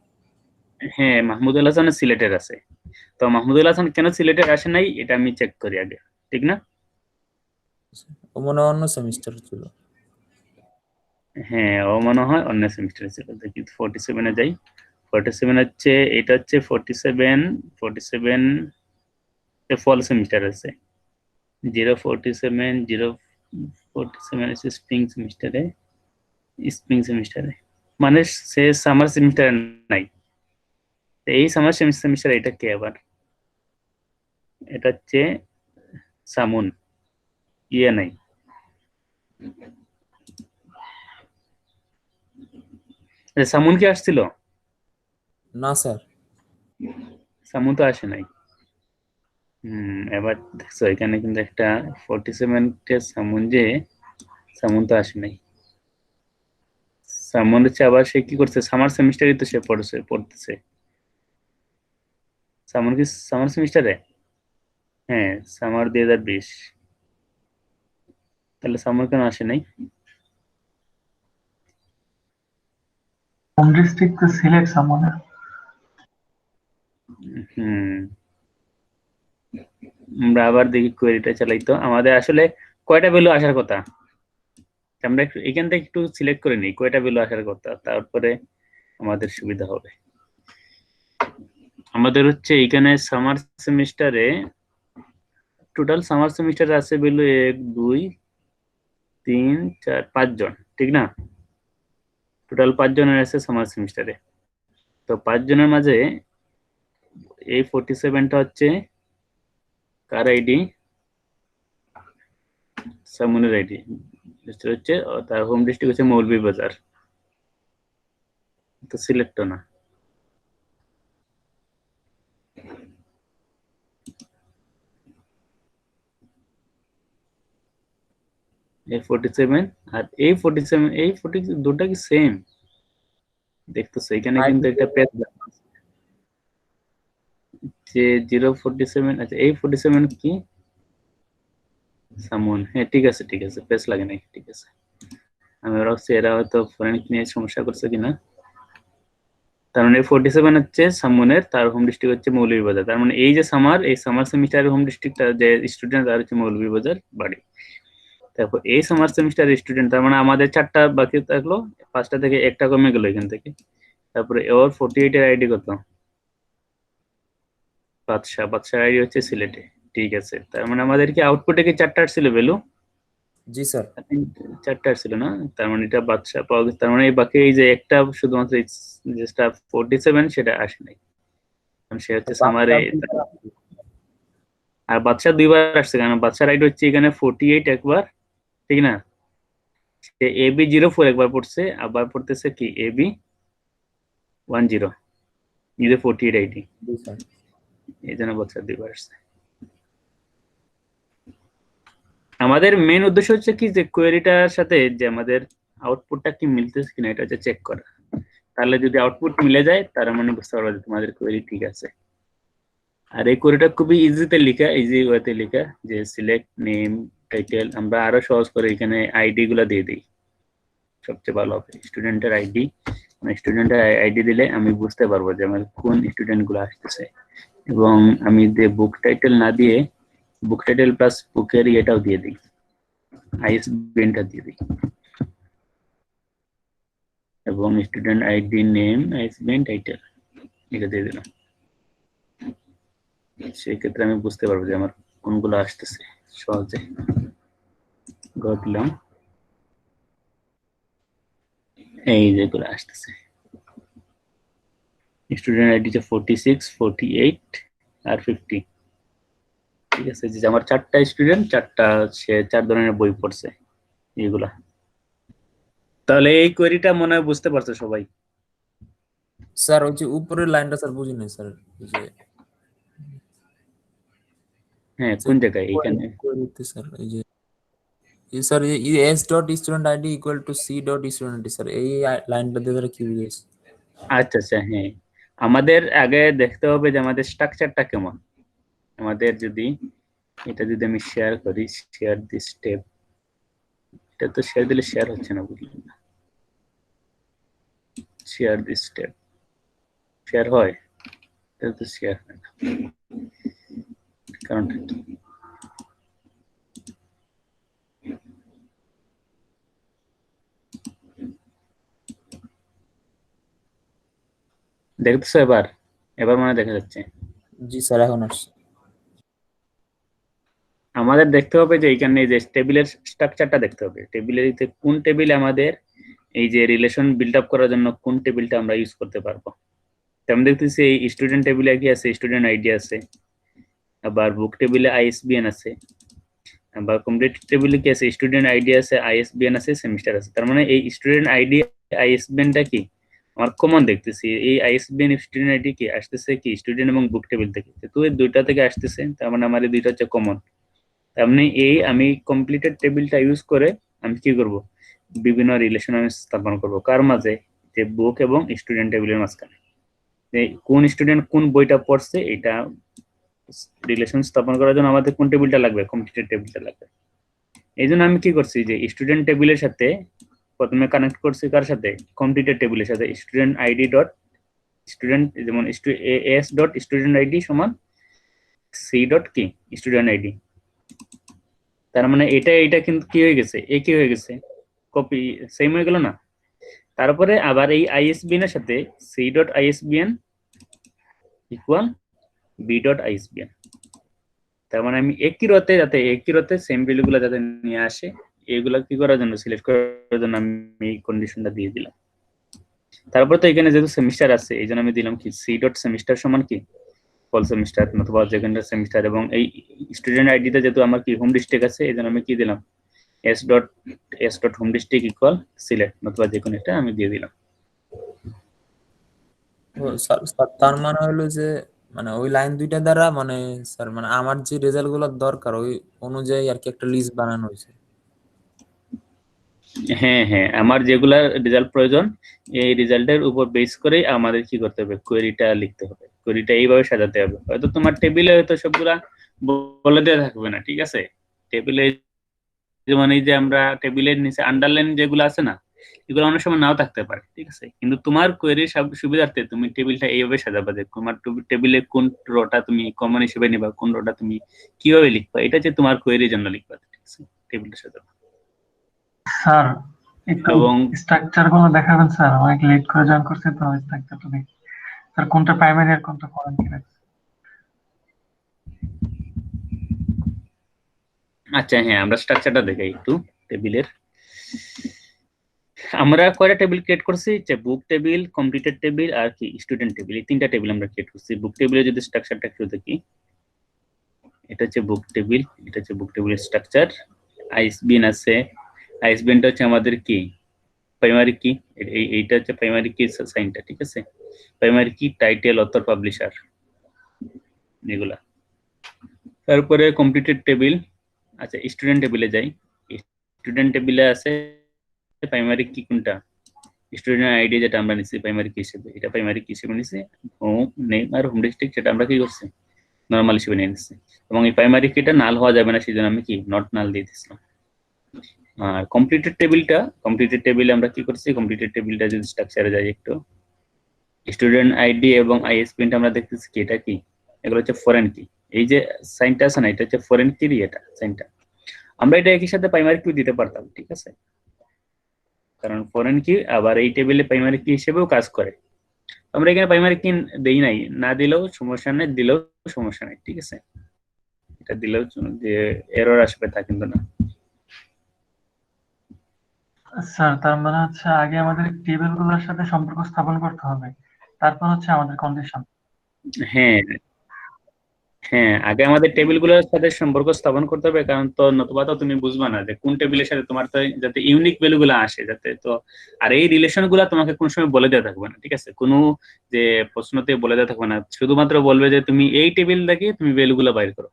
হ্যাঁ মাহমুদুল হাসান সিলেটের আছে, তো মাহমুদুল হাসান কেন সিলেটের আসে নাই এটা আমি চেক করি আগে, ঠিক না?
ও মনে হয় অন্য সেমিস্টার ছিল,
হ্যাঁ ও মনে হয় অন্য সেমিস্টারে ছিল। দেখি 47 এ যাই, 47 হচ্ছে এটা হচ্ছে 47 ফল সেমিস্টার আছে, 047 হচ্ছে স্প্রিং সেমিস্টারে, মানে সে সামার সেমিস্টারে নাই। এই সামার সেমিস্টার এটা কে আবার, এটা হচ্ছে সামুন, ইয়ে নাই, সামুন কি আসছিল?
না স্যার,
সামুন তো আসে নাই। এবার দেখছো এখানে কিন্তু একটা 47 সামুন তো আসে নাই। সামুন হচ্ছে আবার সে কি করছে, সামার সেমিস্টারই তো সে পড়তেছে। সামুন কি সামার সেমিস্টারে? হ্যাঁ সামার 2020, তাহলে সামুন কেন আসে নাই?
হোম ডিস্ট্রিক্ট সিলেক্ট সামনে।
হুম, আমরা আবার দেখি কোয়েরিটা চালাই। তো আমাদের আসলে কয়টা ভ্যালু আসার কথা, আমরা একটু এখান থেকে একটু সিলেক্ট করে নিই কয়টা ভ্যালু আসার কথা, তারপরে আমাদের সুবিধা হবে। আমাদের হচ্ছে এখানে সামার সেমিস্টারে টোটাল সামার সেমিস্টারে আছে ভ্যালু 1 2 3 4 5 জন, ঠিক না? টোটাল 5 জনের আছে সামার সেমিস্টারে। তো 5 জনের মাঝে এই 47টা হচ্ছে কার আইডি? সামনের আইডি হচ্ছে, তার হোম ডিস্ট্রিক্ট হচ্ছে মৌলভীবাজার। তো সিলেক্ট না, এই 47 আর এই 47 এই 40 দুটো কি সেম দেখতেছো? এখানে কিন্তু একটা পেজ যে 047, আচ্ছা এই 47 কি সামন? হ্যাঁ ঠিক আছে ঠিক আছে, পেজ লাগে নাই, ঠিক আছে। আমি ভাবছি এরা হয়তো ফরেনিক নিয়ে সমস্যা করছে কিনা। তার মানে 47 হচ্ছে সামনের, তার হোম ডিস্ট্রিক্ট হচ্ছে মৌলভীবাজার। তার মানে এই যে সামার, এই সামার সেমিস্টারের হোম ডিস্ট্রিক্ট যে স্টুডেন্ট তার হচ্ছে মৌলভীবাজার বাড়ি। তারপর এই সামার সেমিস্টার স্টুডেন্ট, তার মানে আমাদের 4টা বাকি থাকলো, 5টা থেকে একটা কমে গেল এখান থেকে। তারপরে ওর 48 এর আইডি কত? বাদশাহ আইডি হচ্ছে সিলেটে, ঠিক আছে। তার মানে আমাদের কি আউটপুটে কি 4টা ছিল ভ্যালু?
জি স্যার।
4টা ছিল না? তার মানে এটা বাদশাহ পাওয়া গেছে। তার মানে এই বাকি এই যে একটা শুধুমাত্র যেটা 47 সেটা আসে নাই, কারণ সে হচ্ছে সামারে। আর বাদশাহ 2বার আসছে, কারণ বাদশার আইডি হচ্ছে এখানে 48 একবার, ঠিক না? সে এবি 04 একবার পড়ছে, আবার পড়তেছে কি এবি 10, এই যে 48 আইডি,
জি স্যার।
এই জন্য বাদশা 2বার আসছে। আমাদের মেন উদ্দেশ্য হচ্ছে কি যে কোয়েরিটার সাথে যে আমাদের আউটপুটটা কি মিলতেছে কিনা এটা হচ্ছে চেক করা। তাহলে যদি আউটপুট মিলে যায় তার মানে বুঝতে পারবো যে তোমাদের কোয়েরি ঠিক আছে। আর এই কোয়েরিটা খুবই ইজিতে লেখা, ইজি ওয়েতে লেখা, যে সিলেক্ট নেম টাইটেল। আমরা আরো সহজ করে এখানে আইডি গুলা দিয়ে দিই, সবচেয়ে ভালো হবে। স্টুডেন্টের আইডি, মানে স্টুডেন্টের আইডি দিলে আমি বুঝতে পারবো যে আমার কোন স্টুডেন্ট গুলো আসতেছে। এবং আমি যে বুক টাইটেল না দিয়ে বুক টাইটেল প্লাস বুকের এটাও দিয়ে দিই, আইএসবিএনটা দিয়ে দিই, এবং student ID name ISBN title এটা দিয়ে দিলাম। সেক্ষেত্রে আমি বুঝতে পারবো যে আমার কোনগুলো আসতেছে সহজে। দিলাম, এই যেগুলো আসতেছে। স্টুডেন্ট আইডি 46 48 আর 50, ঠিক আছে। যে আমার 4টা স্টুডেন্ট, 4টা সে 4 ধরনের বই পড়ছে এগুলা। তাহলে এই কোয়েরিটা মনে হয় বুঝতে পারছো সবাই?
স্যার ওই যে উপরের লাইনটা স্যার বুঝি নাই স্যার, ওই যে
হ্যাঁ কোন জায়গায়? এইখানে
কোয়েরিতে স্যার এই যে sir S dot student ID equal to C dot student ID, sir এই লাইনটা দিয়ে তারা কি বুঝেছে?
আচ্ছা আচ্ছা, হ্যাঁ আমাদের আগে দেখতে হবে যে আমাদের স্ট্রাকচারটা কেমন। আমাদের যদি এটা যদি আমি শেয়ার করি, শেয়ার দিস স্টেপ, এটা তো শেয়ার দিলে শেয়ার হচ্ছে না, বুঝলেন না? শেয়ার দিস স্টেপ শেয়ার হয়, এটা তো শেয়ার হয় না, কারণটা কি? দেখতেছো এবার? এবার মনে হয় দেখা যাচ্ছে।
জি স্যার এখন আসছে।
আমাদের দেখতে হবে যে এখানে যে টেবিলের স্ট্রাকচারটা দেখতে হবে, টেবিলের কোন টেবিলে আমাদের এই যে রিলেশন বিল্ড আপ করার জন্য কোন টেবিলটা আমরা ইউজ করতে পারবো। আমি দেখতেছি এই স্টুডেন্ট টেবিলে কি আছে? স্টুডেন্ট আইডি আছে, আবার বুক টেবিলে আইএসবিএন আছে, আবার কমপ্লিট টেবিলে কি আছে? স্টুডেন্ট আইডি আছে, আইএসবিএন আছে, সেমিস্টার আছে। তার মানে এই স্টুডেন্ট আইডি আইএসবিএনটা কি আমার কমন দেখতেছি। এই আইএসবিএন স্টুডেন্ট আইডি কি আসতেছে কি স্টুডেন্ট এবং বুক টেবিল থেকে, তো এই দুইটা থেকে আসতেছে, তার মানে আমার এই দুইটা হচ্ছে কমন। তার মানে এই আমি কমপ্লিটেড টেবিলটা ইউজ করে আমি কি করব? বিভিন্ন রিলেশন আমি স্থাপন করব কার মাঝে? যে বুক এবং স্টুডেন্ট টেবিলের মাঝখানে, কোন স্টুডেন্ট কোন বইটা পড়ছে এটা রিলেশন স্থাপন করার জন্য আমাদের কোন টেবিলটা লাগবে? কমপ্লিটেড টেবিলটা লাগবে। এই জন্য আমি কি করছি যে স্টুডেন্ট টেবিলের সাথে প্রথমে কানেক্ট করছি কার সাথে, কমপ্লিটেড টেবিলের সাথে, স্টুডেন্ট আইডি ডট স্টুডেন্ট, যেমন এস ডট স্টুডেন্ট আইডি সমান সি ডট কি স্টুডেন্ট আইডি। তার মানে এটা কিন্তু কি হয়ে গেছে, একই হয়ে গেছে, কপি সেম হয়ে গেল না। তারপরে আবার এই আইএসবিএন এর সাথে C dot ISBN equal B dot ISBN. তার মানে আমি একই রতে সেম ভ্যালুগুলো যাতে নিয়ে আসে, এগুলা কি করার জন্য, সিলেক্ট করার জন্য আমি এই কন্ডিশনটা দিয়ে দিলাম। তারপর তো এখানে যেহেতু সেমিস্টার আছে, এই জন্য আমি দিলাম কি সি ডট সেমিস্টার সমান কি ফল সেমিস্টার অথবা যেখানে সেমিস্টার, এবং এই স্টুডেন্ট আইডিতে যেহেতু আমার কি হোম ডিস্ট্রিক্ট আছে, এই জন্য আমি কি দিলাম S dot home district equal select অথবা যে কোনো একটা আমি দিয়ে দিলাম।
ও স্যার, তার মানে হলো যে মানে ওই লাইন দুইটা দ্বারা মানে স্যার মানে আমার যে রেজাল্ট গুলো দরকার ওই অনুযায়ী আর কি একটা লিস্ট বানানো হয়েছে।
হ্যাঁ হ্যাঁ, আমার যেগুলা রেজাল্ট প্রয়োজন, এই রেজাল্টের উপর বেস করে আমাদের কি করতে হবে, কোয়েরিটা লিখতে হবে, কোয়েরিটা এইভাবে সাজাতে হবে। হয়তো তোমার টেবিলে হয়তো সবগুলা বলে দেওয়া থাকবে না, ঠিক আছে, টেবিলে যেমন এই যে আমরা টেবিলের নিচে আন্ডারলাইন যেগুলো আছে না, এগুলো অনেক সময় নাও থাকতে পারে, ঠিক আছে, কিন্তু তোমার কোয়েরির সুবিধার্থে তুমি টেবিলটা এইভাবে সাজাবা যে তোমার টেবিলে কোন রোটা তুমি কমন হিসেবে নিবা, কোন রোটা তুমি কিভাবে লিখবা, এটা যে তোমার কোয়েরির জন্য লিখবা, ঠিক আছে, টেবিলটা সাজাবা।
স্যার একটু
এবং
স্ট্রাকচার গুলো দেখাবেন স্যার, অনেক লেট করে জয়েন করছে তো, স্ট্রাকচারটা দেখি স্যার, কোনটা প্রাইমারি আর কোনটা ফরেন কি রাখছে।
আচ্ছা হ্যাঁ, আমরা স্ট্রাকচারটা দেখাই একটু টেবিলের। আমরা কয়টা টেবিল ক্রিয়েট করছি, যে বুক টেবিল, কমপ্লিটেড টেবিল আর কি স্টুডেন্ট টেবিল, এই তিনটা টেবিল আমরা ক্রিয়েট করছি। বুক টেবিলে যদি স্ট্রাকচারটা একটু দেখি, এটা হচ্ছে বুক টেবিল, এটা হচ্ছে বুক টেবিলের স্ট্রাকচার। আইএসবিএন আছে, আইএসবিএনটা হচ্ছে আমাদের কি প্রাইমারি কি, এইটা হচ্ছে প্রাইমারি কি সাইনটা, ঠিক আছে, প্রাইমারি কি, টাইটেল, অথর, পাবলিশার, এগুলা। তারপরে কমপ্লিটেড টেবিল। আচ্ছা স্টুডেন্ট টেবিলে যাই, স্টুডেন্ট টেবিলে আছে প্রাইমারি কি কোনটা, স্টুডেন্ট আইডি যেটা আমরা নিছি প্রাইমারি কি হিসেবে, এটা প্রাইমারি কি হিসেবে নিছি, হোম নেম আর হোম ডিস্ট্রিক্ট সেটা আমরা কি করছি নরমাল হিসেবে নিয়ে নিচ্ছি, এবং এই প্রাইমারি কিটা নাল হওয়া যাবে না, সেজন্য আমি কি নট নাল দিয়ে দিচ্ছিলাম। আর কমপ্লিটেড টেবিলে আমরা কি করছি, কমপ্লিটেড টেবিলটা যদি স্ট্রাকচারে যাই একটু, স্টুডেন্ট আইডি এবং আইএসপিএনটা আমরা দেখতেছি কি এটা কি, এগুলো হচ্ছে ফরেন কি, এই যে সাইনটা আছে না, এটা হচ্ছে ফরেন কি, এটা সাইনটা আমরা এটা একই সাথে প্রাইমারি কি দিতে পারতাম, ঠিক আছে, কারণ ফরেন কি আবার এই টেবিলে প্রাইমারি কি হিসেবেও কাজ করে। আমরা এখানে প্রাইমারি কি দেই নাই, না দিলেও সমস্যা নেই, দিলেও সমস্যা নেই, ঠিক আছে, এটা দিলেও যে এরর আসবে তা কিন্তু না।
স্যার তার মানে হচ্ছে আগে আমাদের টেবিল গুলোর সাথে সম্পর্ক স্থাপন করতে হবে, তারপর হচ্ছে আমাদের কন্ডিশন।
হ্যাঁ হ্যাঁ, আগে আমাদের টেবিলগুলোর সাথে সম্পর্ক স্থাপন করতে হবে, কারণ তো নতুবা তো তুমি বুঝবা না যে কোন টেবিলের সাথে তোমার তো যাতে ইউনিক ভ্যালু গুলো আসে যাতে, তো আর এই রিলেশন গুলা তোমাকে কোন সময় বলে দেওয়া থাকবে না, ঠিক আছে, কোনো যে প্রশ্নতে বলে দেওয়া থাকবে না, শুধুমাত্র বলবে যে তুমি এই টেবিল থেকে তুমি ভ্যালু গুলো বাইর করো।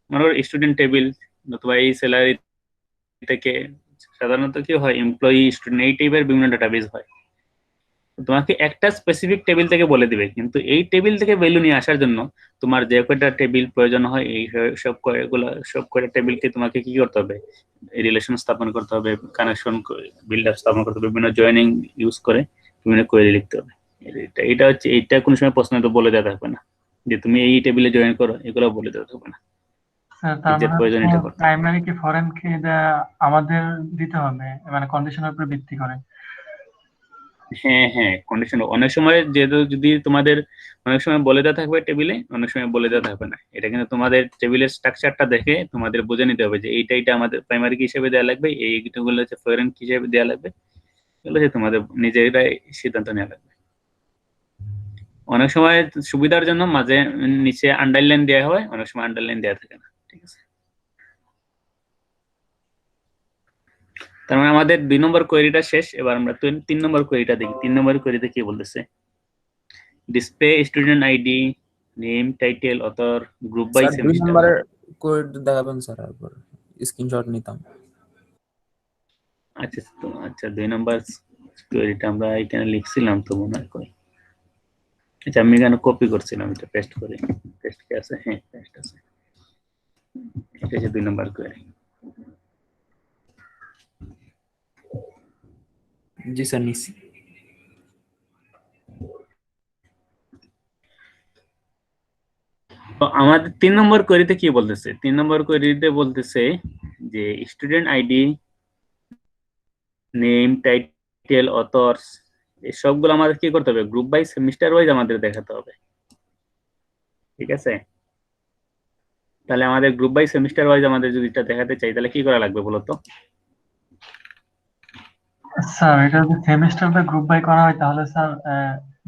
মনে করো স্টুডেন্ট টেবিল নতুবা এই স্যালারি থেকে সাধারণত কি হয়, এমপ্লয়ি, স্টুডেন্ট, এই টাইপের বিভিন্ন ডাটাবেস হয়, তোমাকে একটা স্পেসিফিক টেবিল থেকে বলে দিবে, কিন্তু এই টেবিল থেকে ভ্যালু নিয়ে আসার জন্য তোমার যে কয়টা টেবিল প্রয়োজন হয়, এই সব কয়টা টেবিলকে তোমাকে কি করতে হবে, রিলেশন স্থাপন করতে হবে, কানেকশন বিল্ড আপ স্থাপন করতে হবে, বিভিন্ন জয়েনিং ইউজ করে বিভিন্ন কোয়েরি লিখতে হবে। এটা হচ্ছে, এইটা কোনো সময় প্রশ্ন তো বলে দেওয়া থাকবে না যে তুমি এই টেবিলে জয়েন করো, এগুলো বলে দেওয়া থাকবে না।
স্যার তার
যে প্রয়োজন এটা
মানে
করতে হবে।
প্রাইমারি কি ফরেন কি এটা আমাদের দিতে হবে, মানে কন্ডিশনের উপর ভিত্তি করে।
হ্যাঁ হ্যাঁ, কন্ডিশন অনেক সময় যেহেতু যদি তোমাদের অনেক সময় বলে দেওয়া থাকবে টেবিলে, অনেক সময় বলে দেওয়া থাকবে না, এটা কিন্তু তোমাদের টেবিলের স্ট্রাকচারটা দেখে তোমাদের বুঝে নিতে হবে যে এইটা আমাদের প্রাইমারি কি হিসেবে দেওয়া লাগবে, এইগুলো হচ্ছে ফরেন কি হিসেবে দেওয়া লাগবে, এগুলো হচ্ছে তোমাদের নিজেরাই সিদ্ধান্ত নেওয়া লাগবে। অনেক সময় সুবিধার জন্য মাঝে নিচে আন্ডারলাইন দেওয়া হয়, অনেক সময় আন্ডারলাইন দেওয়া থাকে না, ঠিক আছে। তার মানে আমাদের 2 নম্বর কোয়েরিটা শেষ, এবার আমরা 3 নম্বর কোয়েরিটা দেখি। 3 নম্বর কোয়েরিতে কি বলতেছে, display student ID, name, title, author, group by
sir 2
semester.
নম্বরের কোড দেখাবেন স্যার, তারপর স্ক্রিনশট নিতাম।
আচ্ছা তো আচ্ছা 2 নম্বর কোয়েরিটা আমরা এখানে লিখছিলাম তো মনে হয় কই, আচ্ছা আমি এখানে কপি করছিলাম, এটা পেস্ট করি, পেস্ট কি আছে, হ্যাঁ পেস্ট আছে, এটা হচ্ছে 2 নম্বর কোয়েরি।
জি স্যার নিচ্ছি।
তো আমাদের 3 নম্বর কোয়েরিতে কি বলতেছে? 3 নম্বর কোয়েরিতে বলতেছে যে স্টুডেন্ট আইডি, নেম, টাইটেল, অথরস, এই সবগুলো আমাদের কি করতে হবে? গ্রুপ বাই সেমিস্টার ওয়াইজ আমাদের দেখাতে হবে, ঠিক আছে? তাহলে আমাদের গ্রুপ বাই সেমিস্টার ওয়াইজ আমাদের যদি এটা দেখাতে চাই তাহলে কি করা লাগবে বলো তো?
স্যার এটা যদি সেমিস্টার বা গ্রুপ বাই করা হয় তাহলে স্যার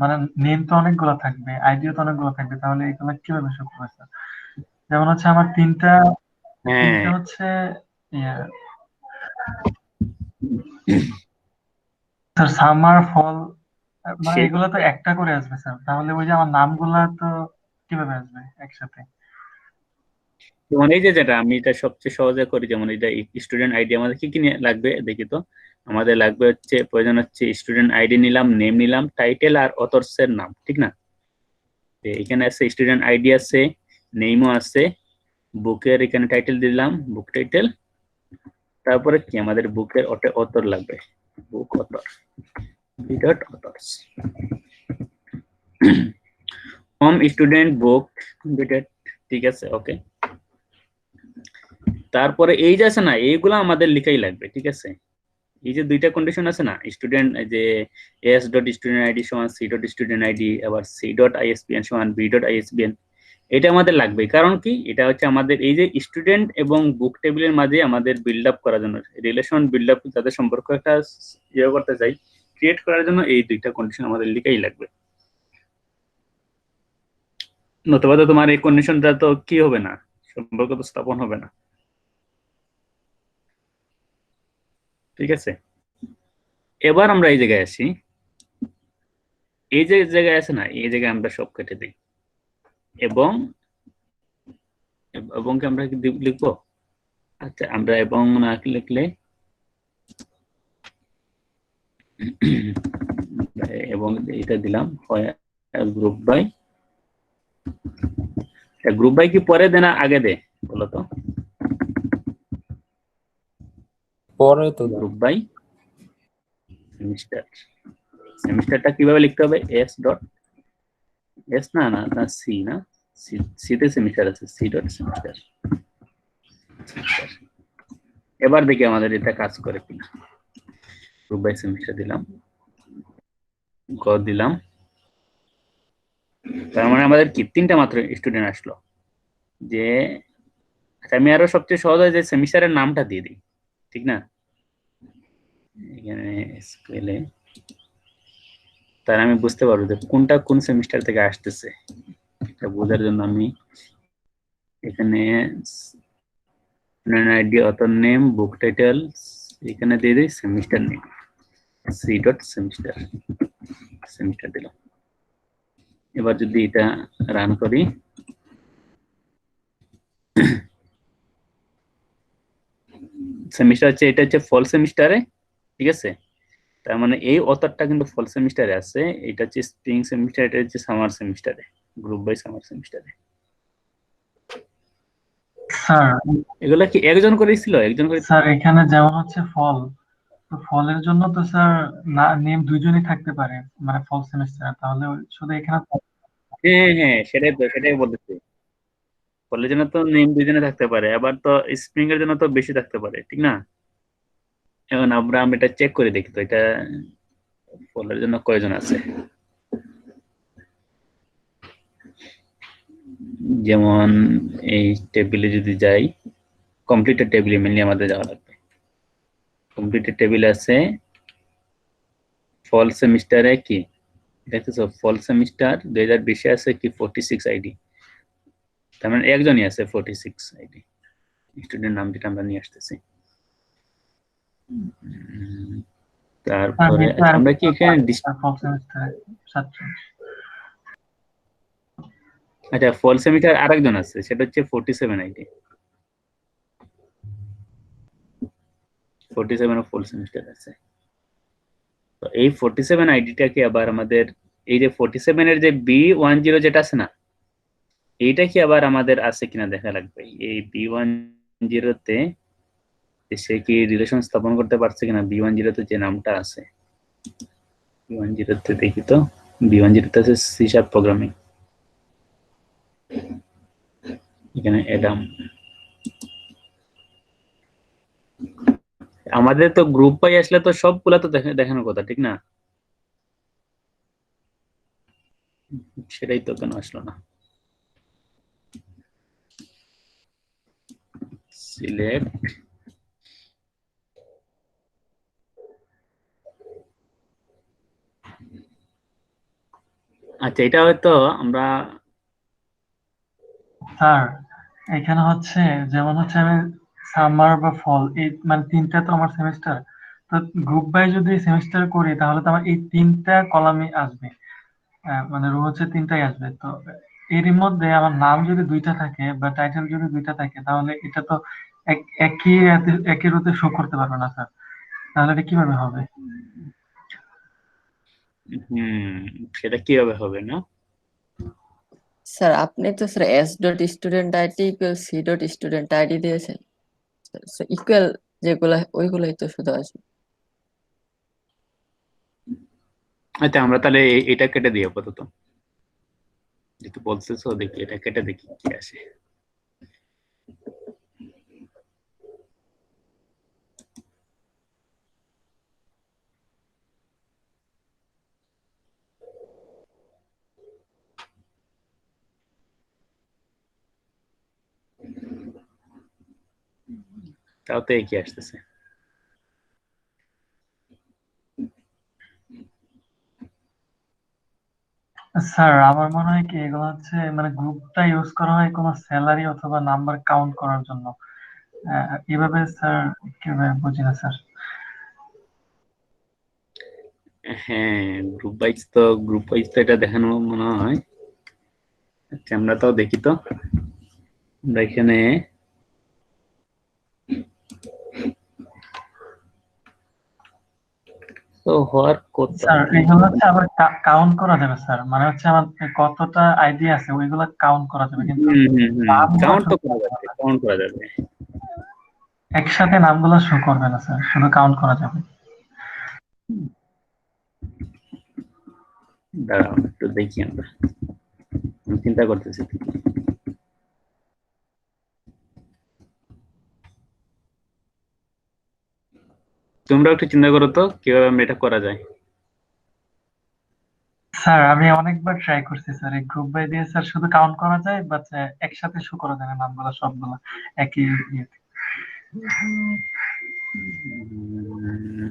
মানে নেম তো অনেকগুলো থাকবে, আইডিও তো অনেকগুলো থাকবে, তাহলে এগুলো কিভাবে শো করবে স্যার? যেমন হচ্ছে আমার তিনটা
হ্যাঁ,
হচ্ছে ইয়ে, স্যার সামার ফল, মানে
সে-
এগুলো তো একটা করে আসবে স্যার, তাহলে ওই যে আমার নামগুলা তো কিভাবে আসবে একসাথে?
যেমন এই যে যেটা আমি এটা সবচেয়ে সহজে করি, যেমন এটা স্টুডেন্ট আইডি আমাদের কি কি লাগবে দেখি তো। আমাদের লাগবে হচ্ছে, প্রয়োজন হচ্ছে স্টুডেন্ট আইডি নিলাম, নেম নিলাম, টাইটেল আর অথর্স এর নাম, ঠিক না? তো এখানে আছে স্টুডেন্ট আইডি আছে, নেমও আছে, বুকের এখানে টাইটেল দিলাম, বুক টাইটেল, তারপরে কি আমাদের বুকের অথর লাগবে, book author, dot authors, home student book computer, ঠিক আছে, ওকে। তারপরে এই যে আছে না, এইগুলো আমাদের লিখাই লাগবে, ঠিক আছে? এই যে দুইটা কন্ডিশন আছে না, স্টুডেন্ট যে এস ডট স্টুডেন্ট আইডি সমান সি ডট স্টুডেন্ট আইডি, আবার সি ডট আইএসবিএন সমান বি ডট আইএসবিএন, এটা আমাদের লাগবে। কারণ কি? এটা হচ্ছে আমাদের এই যে স্টুডেন্ট এবং বুক টেবিলের মাঝে আমাদের বিল্ড আপ করার জন্য, রিলেশন বিল্ড আপ, যাদের সম্পর্ক একটা ইয়ে করতে চাই, ক্রিয়েট করার জন্য এই দুইটা কন্ডিশন আমাদের লিখাই লাগবে। নতুবা তো তোমার এই কন্ডিশনটা তো কি হবে না, সম্পর্ক তো স্থাপন হবে না, ঠিক আছে? এবার আমরা এই জায়গায় আসি, এই যে জায়গায় আছে না, এই জায়গায় আমরা সব কেটে দিই, এবং এবং কি আমরা কি লিখবো? আচ্ছা, আমরা এবং না লিখলে এবং এটা দিলাম হয় গ্রুপ বাই, গ্রুপ বাই কি পরে দে না আগে দে বলো তো?
পরে তো দাও।
গ্রুপ বাই সেমিস্টার, সেমিস্টারটা কিভাবে লিখতে হবে? এস ডট, এস না না না সি না, সি তে সেমিস্টার আছে, সি ডট সেমিস্টার। এবার দেখি আমাদের এটা কাজ করে কিনা। গ্রুপ বাই সেমিস্টার দিলাম, গ দিলাম, তার মানে আমাদের কি 3টা মাত্র স্টুডেন্ট আসলো। যে আচ্ছা, আমি আরো সবচেয়ে সহজ হয় যে সেমিস্টারের নামটা দিয়ে দিই, ঠিক না? এখানে স্কুলে তার আমি বুঝতে পারবো যে কোনটা কোন সেমিস্টার থেকে আসতেছে, এটা বোঝার জন্য আমি এখানে ID, author name, book title, এখানে দিয়ে দিই semester name, C dot semester, semester দিলাম। এবার যদি এটা রান করি, সেমিস্টার হচ্ছে, এটা হচ্ছে ফল সেমিস্টারে, ঠিক আছে? তার মানে এই অথরটা কিন্তু ফল সেমিস্টারে আছে, এটা হচ্ছে স্প্রিং সেমিস্টার, এটা হচ্ছে সামার সেমিস্টারে, গ্রুপ বাই সামার সেমিস্টারে।
স্যার
এগুলা কি একজন করেছিল? একজন করে?
স্যার এখানে যেমন হচ্ছে ফল, তো ফলের জন্য তো স্যার না নেম দুইজনই থাকতে পারে, মানে ফল সেমিস্টার, তাহলে শুধু এখানে
হ্যাঁ হ্যাঁ, সেটাই বলতেছি। ফলের জন্য তো নেম দুইজনে থাকতে পারে, আবার তো স্প্রিং এর জন্য তো বেশি থাকতে পারে, ঠিক না? এখন আমি এটা চেক করে দেখি তো, এটা ফলের জন্য কয়জন আছে। যেমন এই টেবিলে যদি যাই, কমপ্লিটেড টেবিলে মেনলি আমাদের যাওয়া লাগবে। কমপ্লিটেড টেবিল আছে ফল সেমিস্টারে কি দেখতেছো, ফল সেমিস্টার 2020 আছে কি 46 আইডি, তার মানে একজনই আছে 46 আইডি, স্টুডেন্ট নাম যেটা আমরা নিয়ে আসতেছি। তারপরে আচ্ছা, আমরা কি এখানে
ফল সেমিস্টার সাতজন।
আচ্ছা, ফল সেমিস্টার আরেকজন আছে, সেটা হচ্ছে 47 আইডি, 47 ফুল সেমিস্টার আছে। তো এই 47 আইডিটাকে আবার আমাদের এই যে 47 এর যে B10 যেটা আছে না, এইটা কি আবার আমাদের আছে কিনা দেখা লাগবে। এই B10 তে সে কি রিলেশন স্থাপন করতে পারছে কিনা, B10 তে যে নামটা আছে B10 দেখি তো, B10 আছে C# প্রোগ্রামিং, এখানে অ্যাডাম। আমাদের তো গ্রুপ বাই আসলে তো সবগুলা তো দেখানোর কথা, ঠিক না? সেটাই তো কেন আসলো না? সিলেক্ট, আচ্ছা এটা হয়তো আমরা
স্যার এখানে হচ্ছে যেমন হচ্ছে আমি সামার বা ফল এই মানে তিনটা তো আমার সেমিস্টার, তো গ্রুপ বাই যদি সেমিস্টার করি তাহলে তো আমার এই তিনটা কলামই আসবে, মানে রো হচ্ছে তিনটাই আসবে। তো এরই মধ্যে আমার নাম যদি দুইটা থাকে বা টাইটেল যদি দুইটা থাকে তাহলে এটা তো একই রোতে শো করতে পারবে না স্যার, তাহলে এটা কিভাবে হবে?
সেটা কিভাবে হবে না?
স্যার আপনি তো sir S dot student ID equal C dot student ID দিয়েছেন, ইকুয়াল যেগুলো ওইগুলোই তো শুধু আসবে।
আচ্ছা আমরা তাহলে এটা কেটে দিই আপাতত, যেহেতু বলতেছো, দেখি এটা কেটে দেখি কি আসে। তাও তো একই আসতেছে।
স্যার আমার মনে হয় কি এগুলো হচ্ছে মানে গ্রুপটা ইউজ করা হয় কোনো স্যালারি অথবা নাম্বার কাউন্ট করার জন্য, এভাবে স্যার কিভাবে বুঝি না স্যার।
হ্যাঁ, গ্রুপ ওয়াইজ তো এটা দেখানো মনে হয়। আচ্ছা আমরা তাও দেখি তো, আমরা এখানে তো হওয়ার কথা।
স্যার এগুলো হচ্ছে আবার কাউন্ট করা যাবে স্যার, মানে হচ্ছে আমার কতটা আইডি আছে ওইগুলো কাউন্ট করা যাবে, কিন্তু নামগুলো
কাউন্ট তো
শুধু
করা যাবে, কাউন্ট করা যাবে।
একসাথে নামগুলো শো করবে না স্যার, শুধু কাউন্ট করা যাবে।
দাঁড়াও একটু দেখি, আমরা আমি চিন্তা করতেছি। তোমরা একটু চিন্তা করো তো কিভাবে আমরা এটা করা যায়।
স্যার আমি অনেকবার ট্রাই করছি স্যার, এই গ্রুপ বাই দিয়ে স্যার শুধু কাউন্ট করা যায়, বাট একসাথে শো করা যায় না নামগুলো সবগুলো একই ইয়েতে।
উম,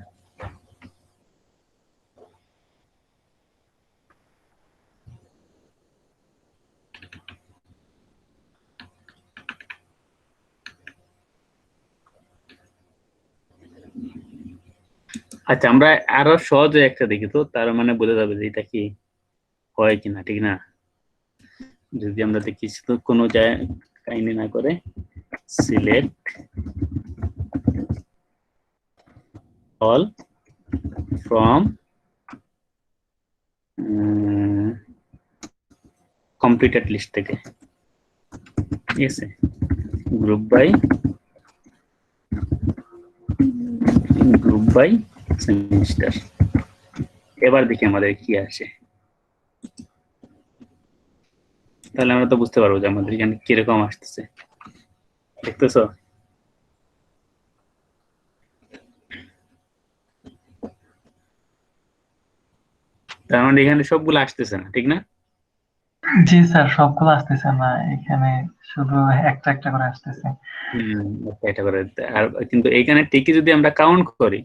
আচ্ছা আমরা আরো সহজে একটা দেখি তো, তার মানে বোঝা যাবে যে এটা কি হয় কিনা, ঠিক না? যদি আমরা দেখি তো কোনো জায়গায় কাহিনী না করে select all from completed list থেকে, ঠিক আছে, গ্রুপ বাই সেমিস্টার। এবার দেখি আমাদের কি আসে, তাহলে আমরা তো বুঝতে পারবো যে আমাদের এখানে কিরকম আসতেছে। দেখতেছো? তার মানে এখানে সবগুলো আসতেছে না, ঠিক না?
জি স্যার সবগুলো আসতেছে না, এখানে শুধু একটা একটা করে আসতেছে।
এটা করে। আর কিন্তু এইখানে ঠিকই যদি আমরা কাউন্ট করি,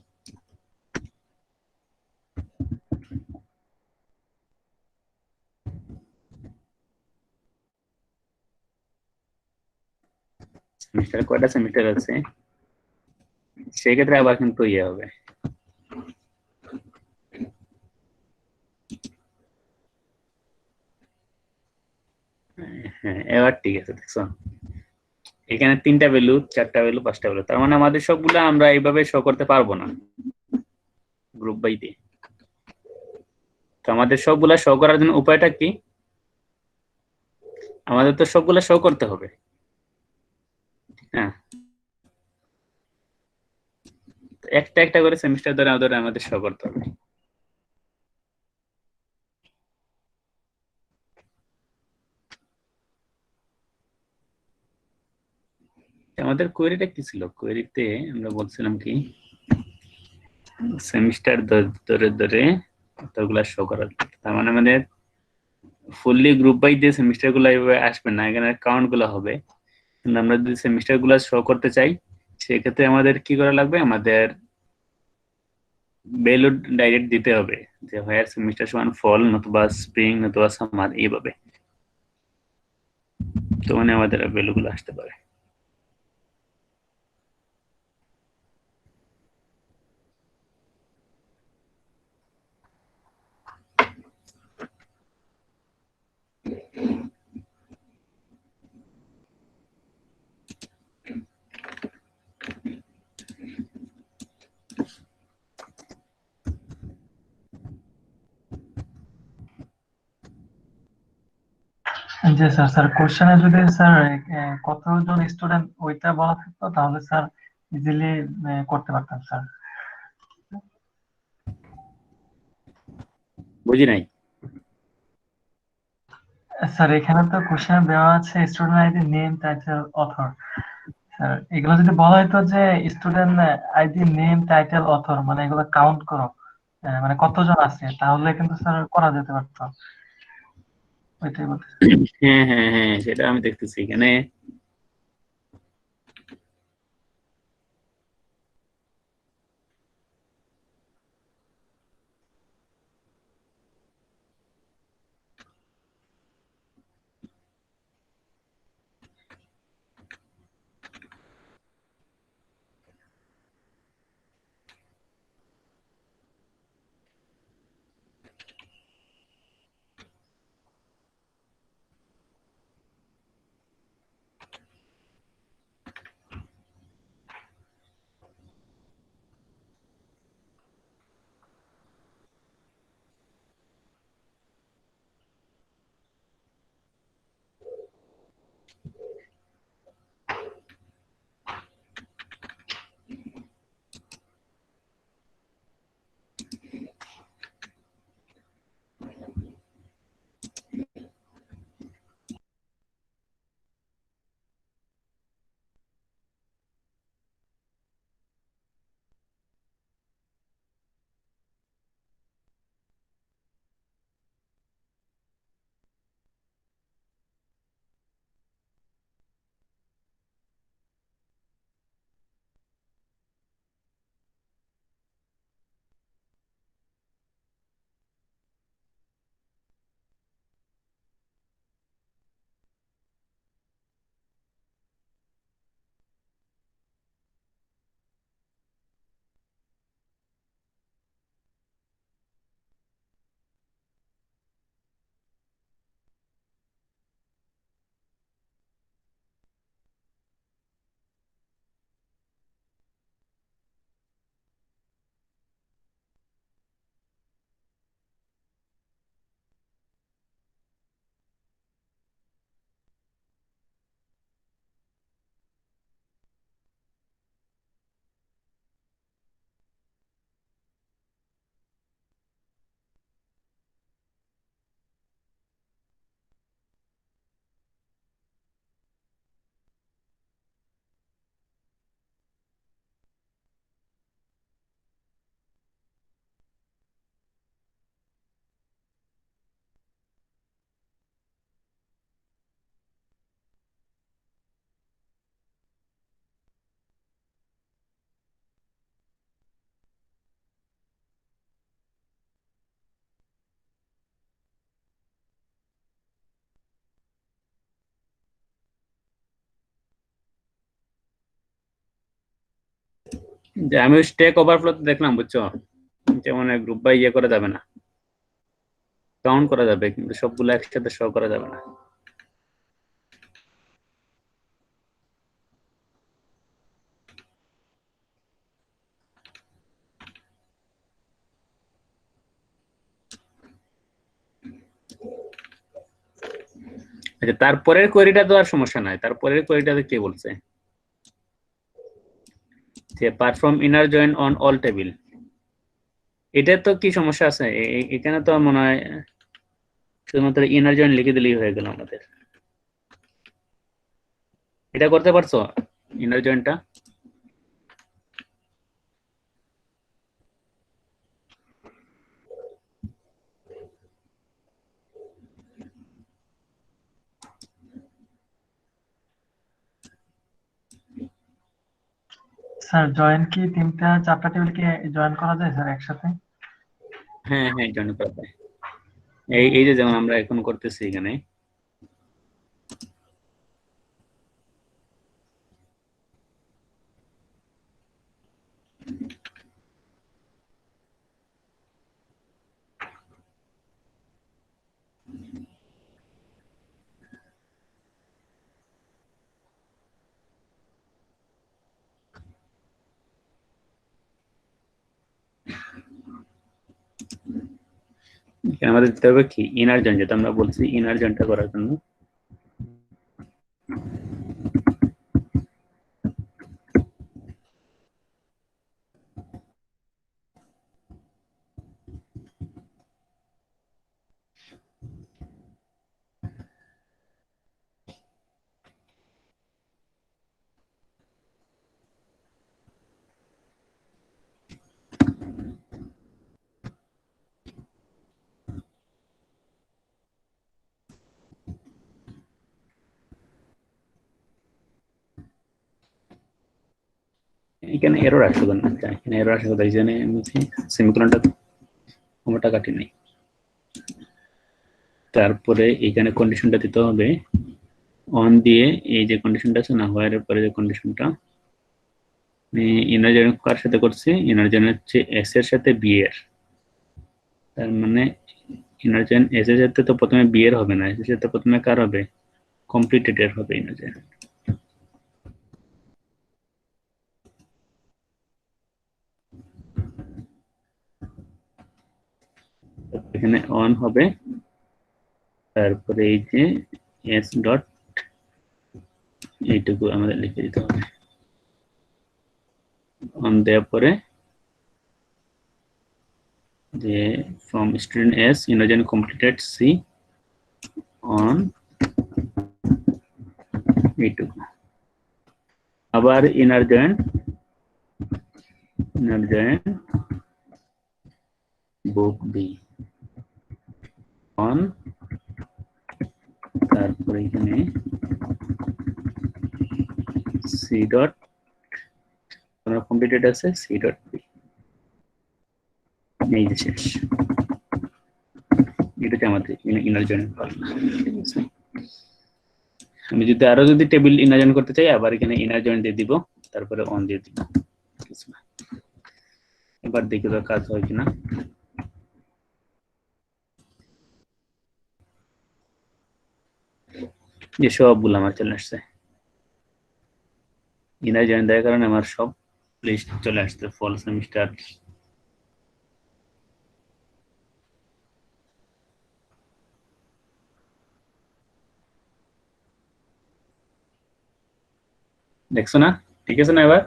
সেমিস্টার কয়টা সেমিস্টার আছে, সেক্ষেত্রে আবার কিন্তু ইয়ে হবে। হ্যাঁ এবার ঠিক আছে, দেখছো এখানে 3টা ভ্যালু, 4টা ভ্যালু, 5টা ভ্যালু, তার মানে আমাদের সবগুলো আমরা এইভাবে শো করতে পারবো না গ্রুপ বাই দিয়ে। তো আমাদের সবগুলা শো করার জন্য উপায়টা কি? আমাদের তো সবগুলা শো করতে হবে, হ্যাঁ, একটা একটা করে সেমিস্টার ধরে আমাদের শো করতে হবে। আমাদের কোয়েরিটা কি ছিল? কোয়েরিতে আমরা বলছিলাম কি সেমিস্টার ধরে ধরে উত্তরগুলো শো করা। তার মানে আমাদের ফুললি গ্রুপ বাই যে সেমিস্টার গুলো এইভাবে আসবে না, এখানে কাউন্ট গুলো হবে। কিন্তু আমরা যদি সেমিস্টার গুলো শো করতে চাই সেক্ষেত্রে আমাদের কি করা লাগবে, আমাদের ভ্যালু ডাইরেক্ট দিতে হবে যে হোয়ার সেমিস্টার সমান ফল নতুবা স্প্রিং নতুবা সামার, এইভাবে। তো মানে আমাদের ভ্যালু গুলো আসতে পারে।
জি স্যার। স্যার কোশ্চেনে যদি স্যার কতজন স্টুডেন্ট ওইটা বলা থাকতো তাহলে স্যার ইজিলি করতে পারতাম স্যার।
বুঝি নাই।
স্যার এখানে তো কোশ্চেন দেওয়া আছে student ID, name, title, author. Sir এগুলো যদি বলা হতো যে student ID, name, title, author মানে এগুলো কাউন্ট করো, মানে কতজন আছে, তাহলে কিন্তু স্যার করা যেতে পারতো। ওইটাই বলতে।
হ্যাঁ হ্যাঁ হ্যাঁ, সেটা আমি দেখতেছি এখানে। যে আমি স্ট্যাক ওভারফ্লো দেখলাম, বুঝছো, যেমন গ্রুপ বাই ইয়ে করা যাবে না, কাউন্ট করা যাবে কিন্তু সবগুলো একসাথে শো করা যাবে না। আচ্ছা, তারপরের কোয়েরিটা তো আর সমস্যা নাই। তারপরের কোয়েরিটাতে কি বলছে যে perform inner join on all table, এটা তো কি সমস্যা আছে? এখানে তো মনে হয় শুধুমাত্র ইনার জয়েন লিখে দিলেই হয়ে গেল আমাদের। এটা করতে পারছো? ইনার জয়েন্টটা
স্যার জয়েন কি তিনটা চারটা টেবিল কি জয়েন করা যায় স্যার একসাথে?
হ্যাঁ হ্যাঁ জয়েন করা যায়। এই যে যেমন আমরা এখন করতেছি এখানে এখানে আমাদের দিতে হবে কি ইনার জয়েন্ট, যেটা আমরা বলছি ইনার জয়েন্টটা করার জন্য এখানে এরর আসবে না, এখানে এরর আসবে তাই জন্য আমি সেমিকোলনটা কোনটা কাটি নাই। তারপরে এখানে কন্ডিশনটা দিতে হবে অন দিয়ে, এই যে কন্ডিশনটা আছে না হোয়ার এর পরে যে কন্ডিশনটা ইনার জয়েন্ট কার সাথে করছি, ইনার জয়েন্ট হচ্ছে এস এর সাথে বি এর, তার মানে ইনার জয়েন্ট এস এর সাথে তো প্রথমে বি এর হবে না, এস এর সাথে প্রথমে কার হবে, কমপ্লিটেড এর হবে ইনার জয়েন্ট। এখানে অন হবে, তারপরে এই যে এস ডট এইটুকু আমাদের লিখে দিতে হবে, অন দেওয়ার পরে যে from student S inner join completed C on এইটুকু, আবার inner join book B on, তারপরে এখানে সি ডট কমপ্লিটেড আছে সি ডট বি, এই যে শেষ। এটাতে আমাদের ইনার জয়েন্ট করলাম। ঠিক আছে, আমি যদি আরো যদি টেবিল ইনার জয়েন্ট করতে চাই আবার এখানে ইনার জয়েন্ট দিয়ে দিব, তারপরে অন দিয়ে দিব। এবার দেখি তো কাজ হয় কিনা। যে সবগুলো আমার চলে আসছে, ইনার জয়েন্ট দেওয়ার কারণে আমার সব লিস্ট চলে আসছে ফল সেমিস্টার। দেখছো না, ঠিক আছে না? এবার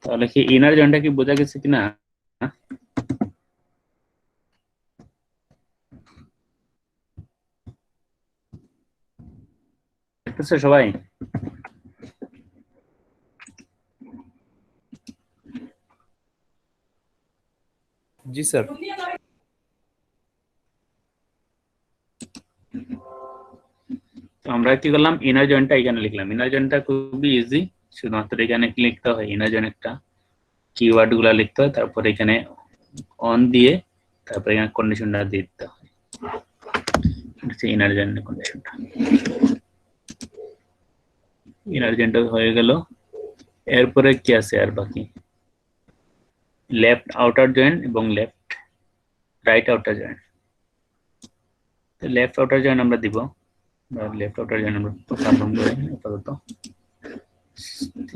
তাহলে কি ইনার জয়েন্টটা কি বোঝা গেছে কিনা? দেখতেছো সবাই?
জি স্যার।
তো আমরা কি করলাম, ইনার জয়েন্টটা এখানে লিখলাম। ইনার জয়েন্টটা খুবই ইজি, শুধুমাত্র এখানে কি লিখতে হয়, ইনার জয়েন্টটা কিওয়ার্ড গুলা লিখতে হয়, তারপর এখানে অন দিয়ে তারপর এখানে কন্ডিশনটা দিয়ে দিতে হয়, ইনার জয়েন্ট কন্ডিশনটা। ইনার জয়েন্ট হয়ে গেল, এরপরে কি আছে আর বাকি, লেফট আউটার জয়েন্ট এবং left right outer joint. Left outer joint আমরা দিব, লেফট আউটার জয়েন্ট আমরা পারফর্ম করি আপাতত।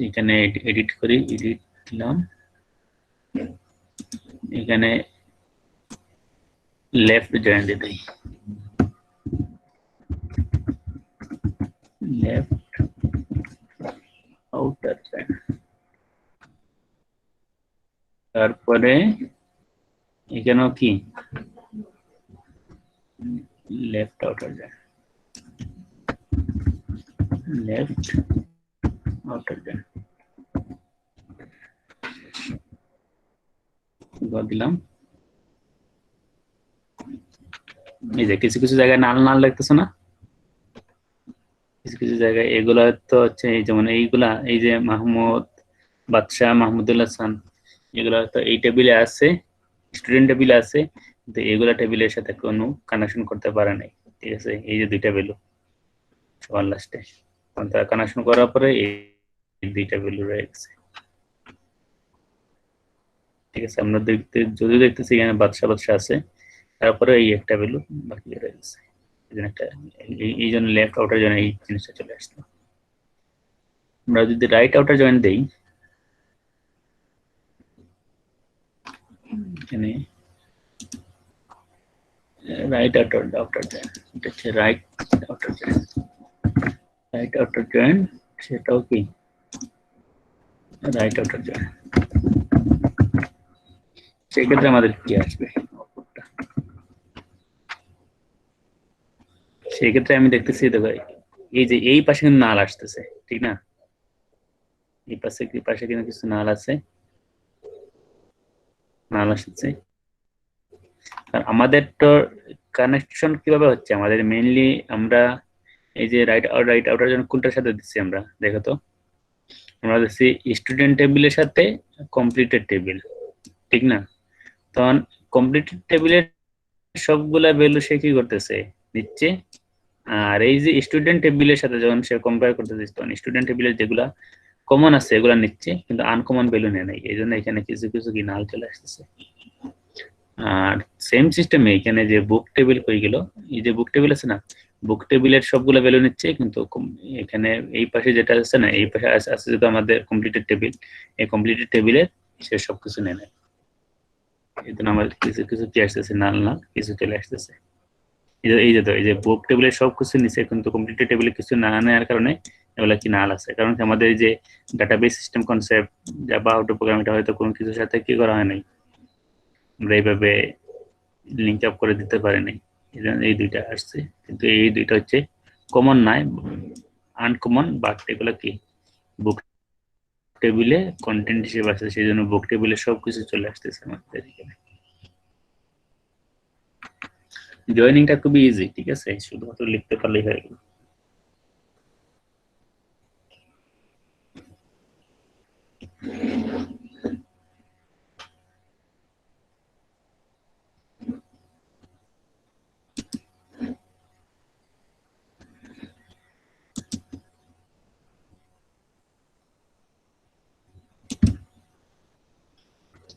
এখানে এডিট করি, এডিট দিলাম, এখানে লেফট জয়েন্ট দিয়ে দিই, লেফট আউটার জয়েন্ট। তারপরে এখানেও কি left outer joint. Left outer join দিলাম। এই যে কিছু কিছু জায়গায় নাল নাল লাগতেছে না, কিছু কিছু জায়গায় এগুলা তো হচ্ছে এই যেমন এইগুলা, এই যে মাহমুদ বাদশাহ, মাহমুদুল হাসান, এগুলা তো এই টেবিলে আছে, স্টুডেন্ট টেবিলে আছে, কিন্তু এগুলা টেবিলের সাথে কোনো কানেকশন করতে পারে নাই। ঠিক আছে, এই যে দুইটা ভ্যালু সবার লাস্টে, তারা কানেকশন করার পরে এই দুইটা ভ্যালু রয়ে গেছে। ঠিক আছে, আমরা দেখতে যদি দেখতেছি এখানে বাদশা বাদশা আছে, তারপরে এই একটা ভ্যালু বাকি রয়ে গেছে, এই জন্য লেফট আউটার জয়েন এই জিনিসটা চলে আসলো। আমরা যদি রাইট আউটার জয়েন দেই, এখানে রাইট আউটার জয়েন, এটা হচ্ছে right outer join, right outer join সেটাও কি রাইট আউটার জয়েন। সেক্ষেত্রে আমাদের কি আসবে, সেক্ষেত্রে আমি দেখতেছি দেখো এই যে এই পাশে কিন্তু নাল আসতেছে, ঠিক না, এই পাশে কিন্তু কিছু নাল আছে, নাল আসতেছে। আর আমাদের তো কানেকশন কিভাবে হচ্ছে, আমাদের মেইনলি আমরা এই যে রাইট আউটার জন্য কোনটার সাথে দিচ্ছি আমরা দেখো তো, আমরা দিচ্ছি স্টুডেন্ট টেবিলের সাথে কমপ্লিটেড টেবিল, ঠিক না। তখন কমপ্লিটেড টেবিলের সবগুলা ভ্যালু সে কি করতেছে নিচ্ছে, আর এই যে স্টুডেন্ট টেবিলের সাথে যখন সে কম্পেয়ার করতেছে তখন স্টুডেন্ট টেবিলের যেগুলা কমন আছে এগুলা নিচ্ছে, কিন্তু আনকমন ভ্যালু নেয় নাই, এই জন্য এখানে কিছু কিছু কি নাল চলে আসতেছে। আর সেম সিস্টেমে এখানে যে বুক টেবিল হয়ে গেল, এই যে বুক টেবিল আছে না, বুক টেবিলের সবগুলো ভ্যালু নিচ্ছে, কিন্তু এখানে এই পাশে যেটা আছে না, এই পাশে আছে যেটা আমাদের কমপ্লিটেড টেবিল, এই কমপ্লিটেড টেবিলের সে সবকিছু নেয় নেয়, এই জন্য আমাদের কিছু কিছু কি আসতেছে নাল নাল কিছু চলে আসতেছে। এই যে বুক টেবিলের সবকিছু নিচে, কিন্তু কমপ্লিটেড টেবিলে কিছু না নেওয়ার কারণে এগুলা কি নাল আছে, কারণ আমাদের এই যে database system concept Java auto program, এটা হয়তো কোনো কিছুর সাথে কি করা হয় নাই, আমরা এইভাবে লিঙ্ক আপ করে দিতে পারি নাই, এই দুইটা আসছে, কিন্তু এই দুইটা হচ্ছে কমন নাই, আনকমন, বাট এগুলো কি বুক টেবিলে কন্টেন্ট হিসেবে আসছে, সেই জন্য বুক টেবিলে সবকিছু চলে আসতেছে আমাদের এখানে। জয়েনিংটা খুবই ইজি, ঠিক আছে, শুধুমাত্র লিখতে পারলেই হয়ে গেল।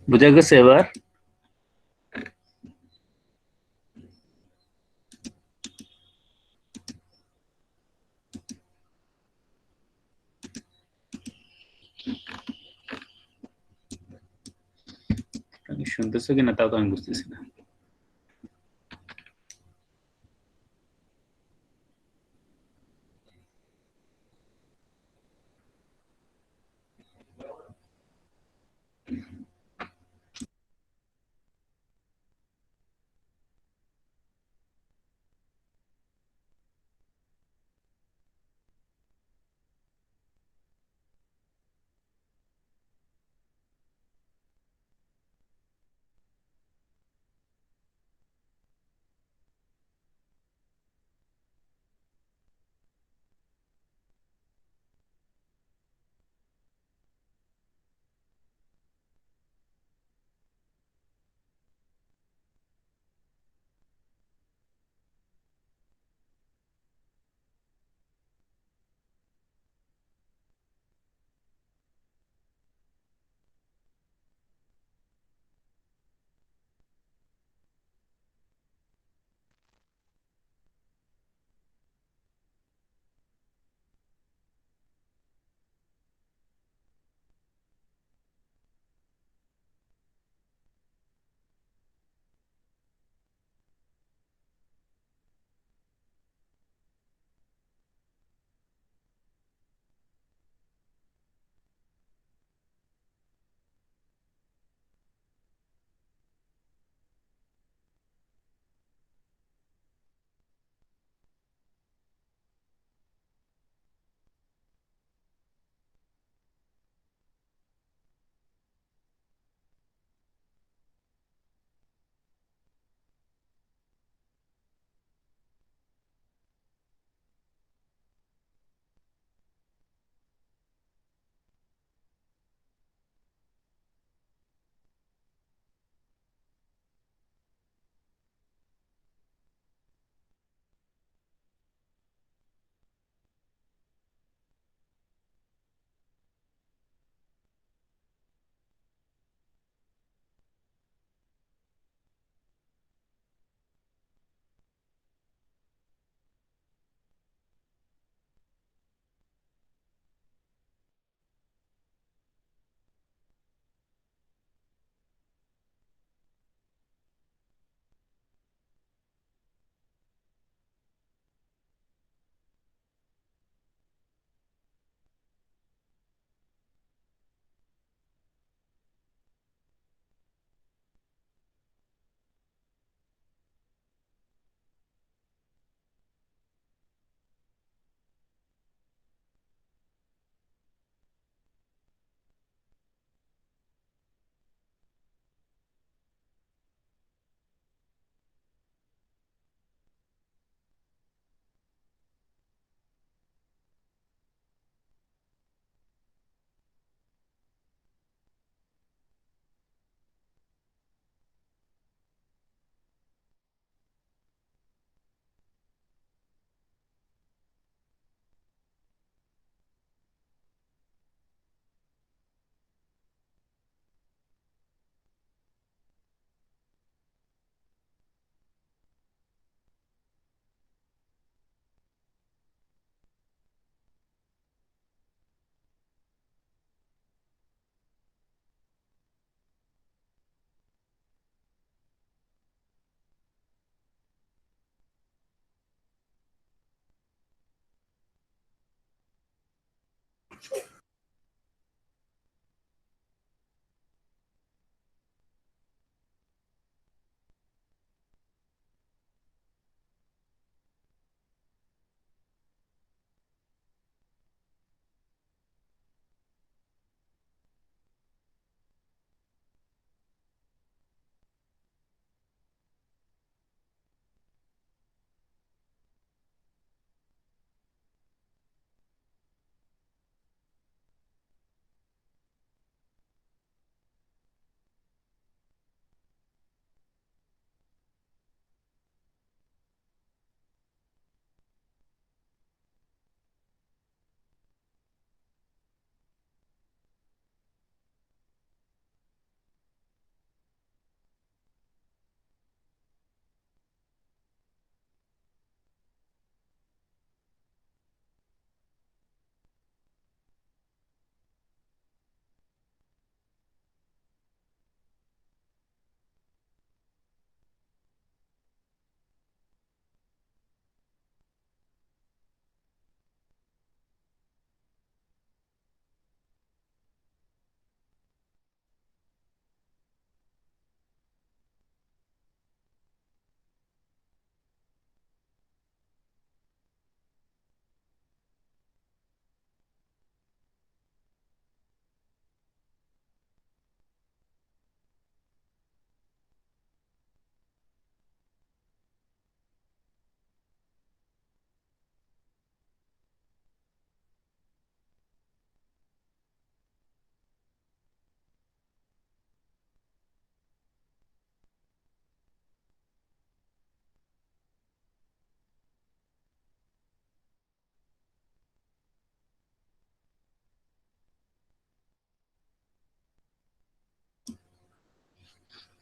বুঝা গেছে এবার? তুমি শুনতেছো কিনা তাও তো আমি বুঝতেছি না।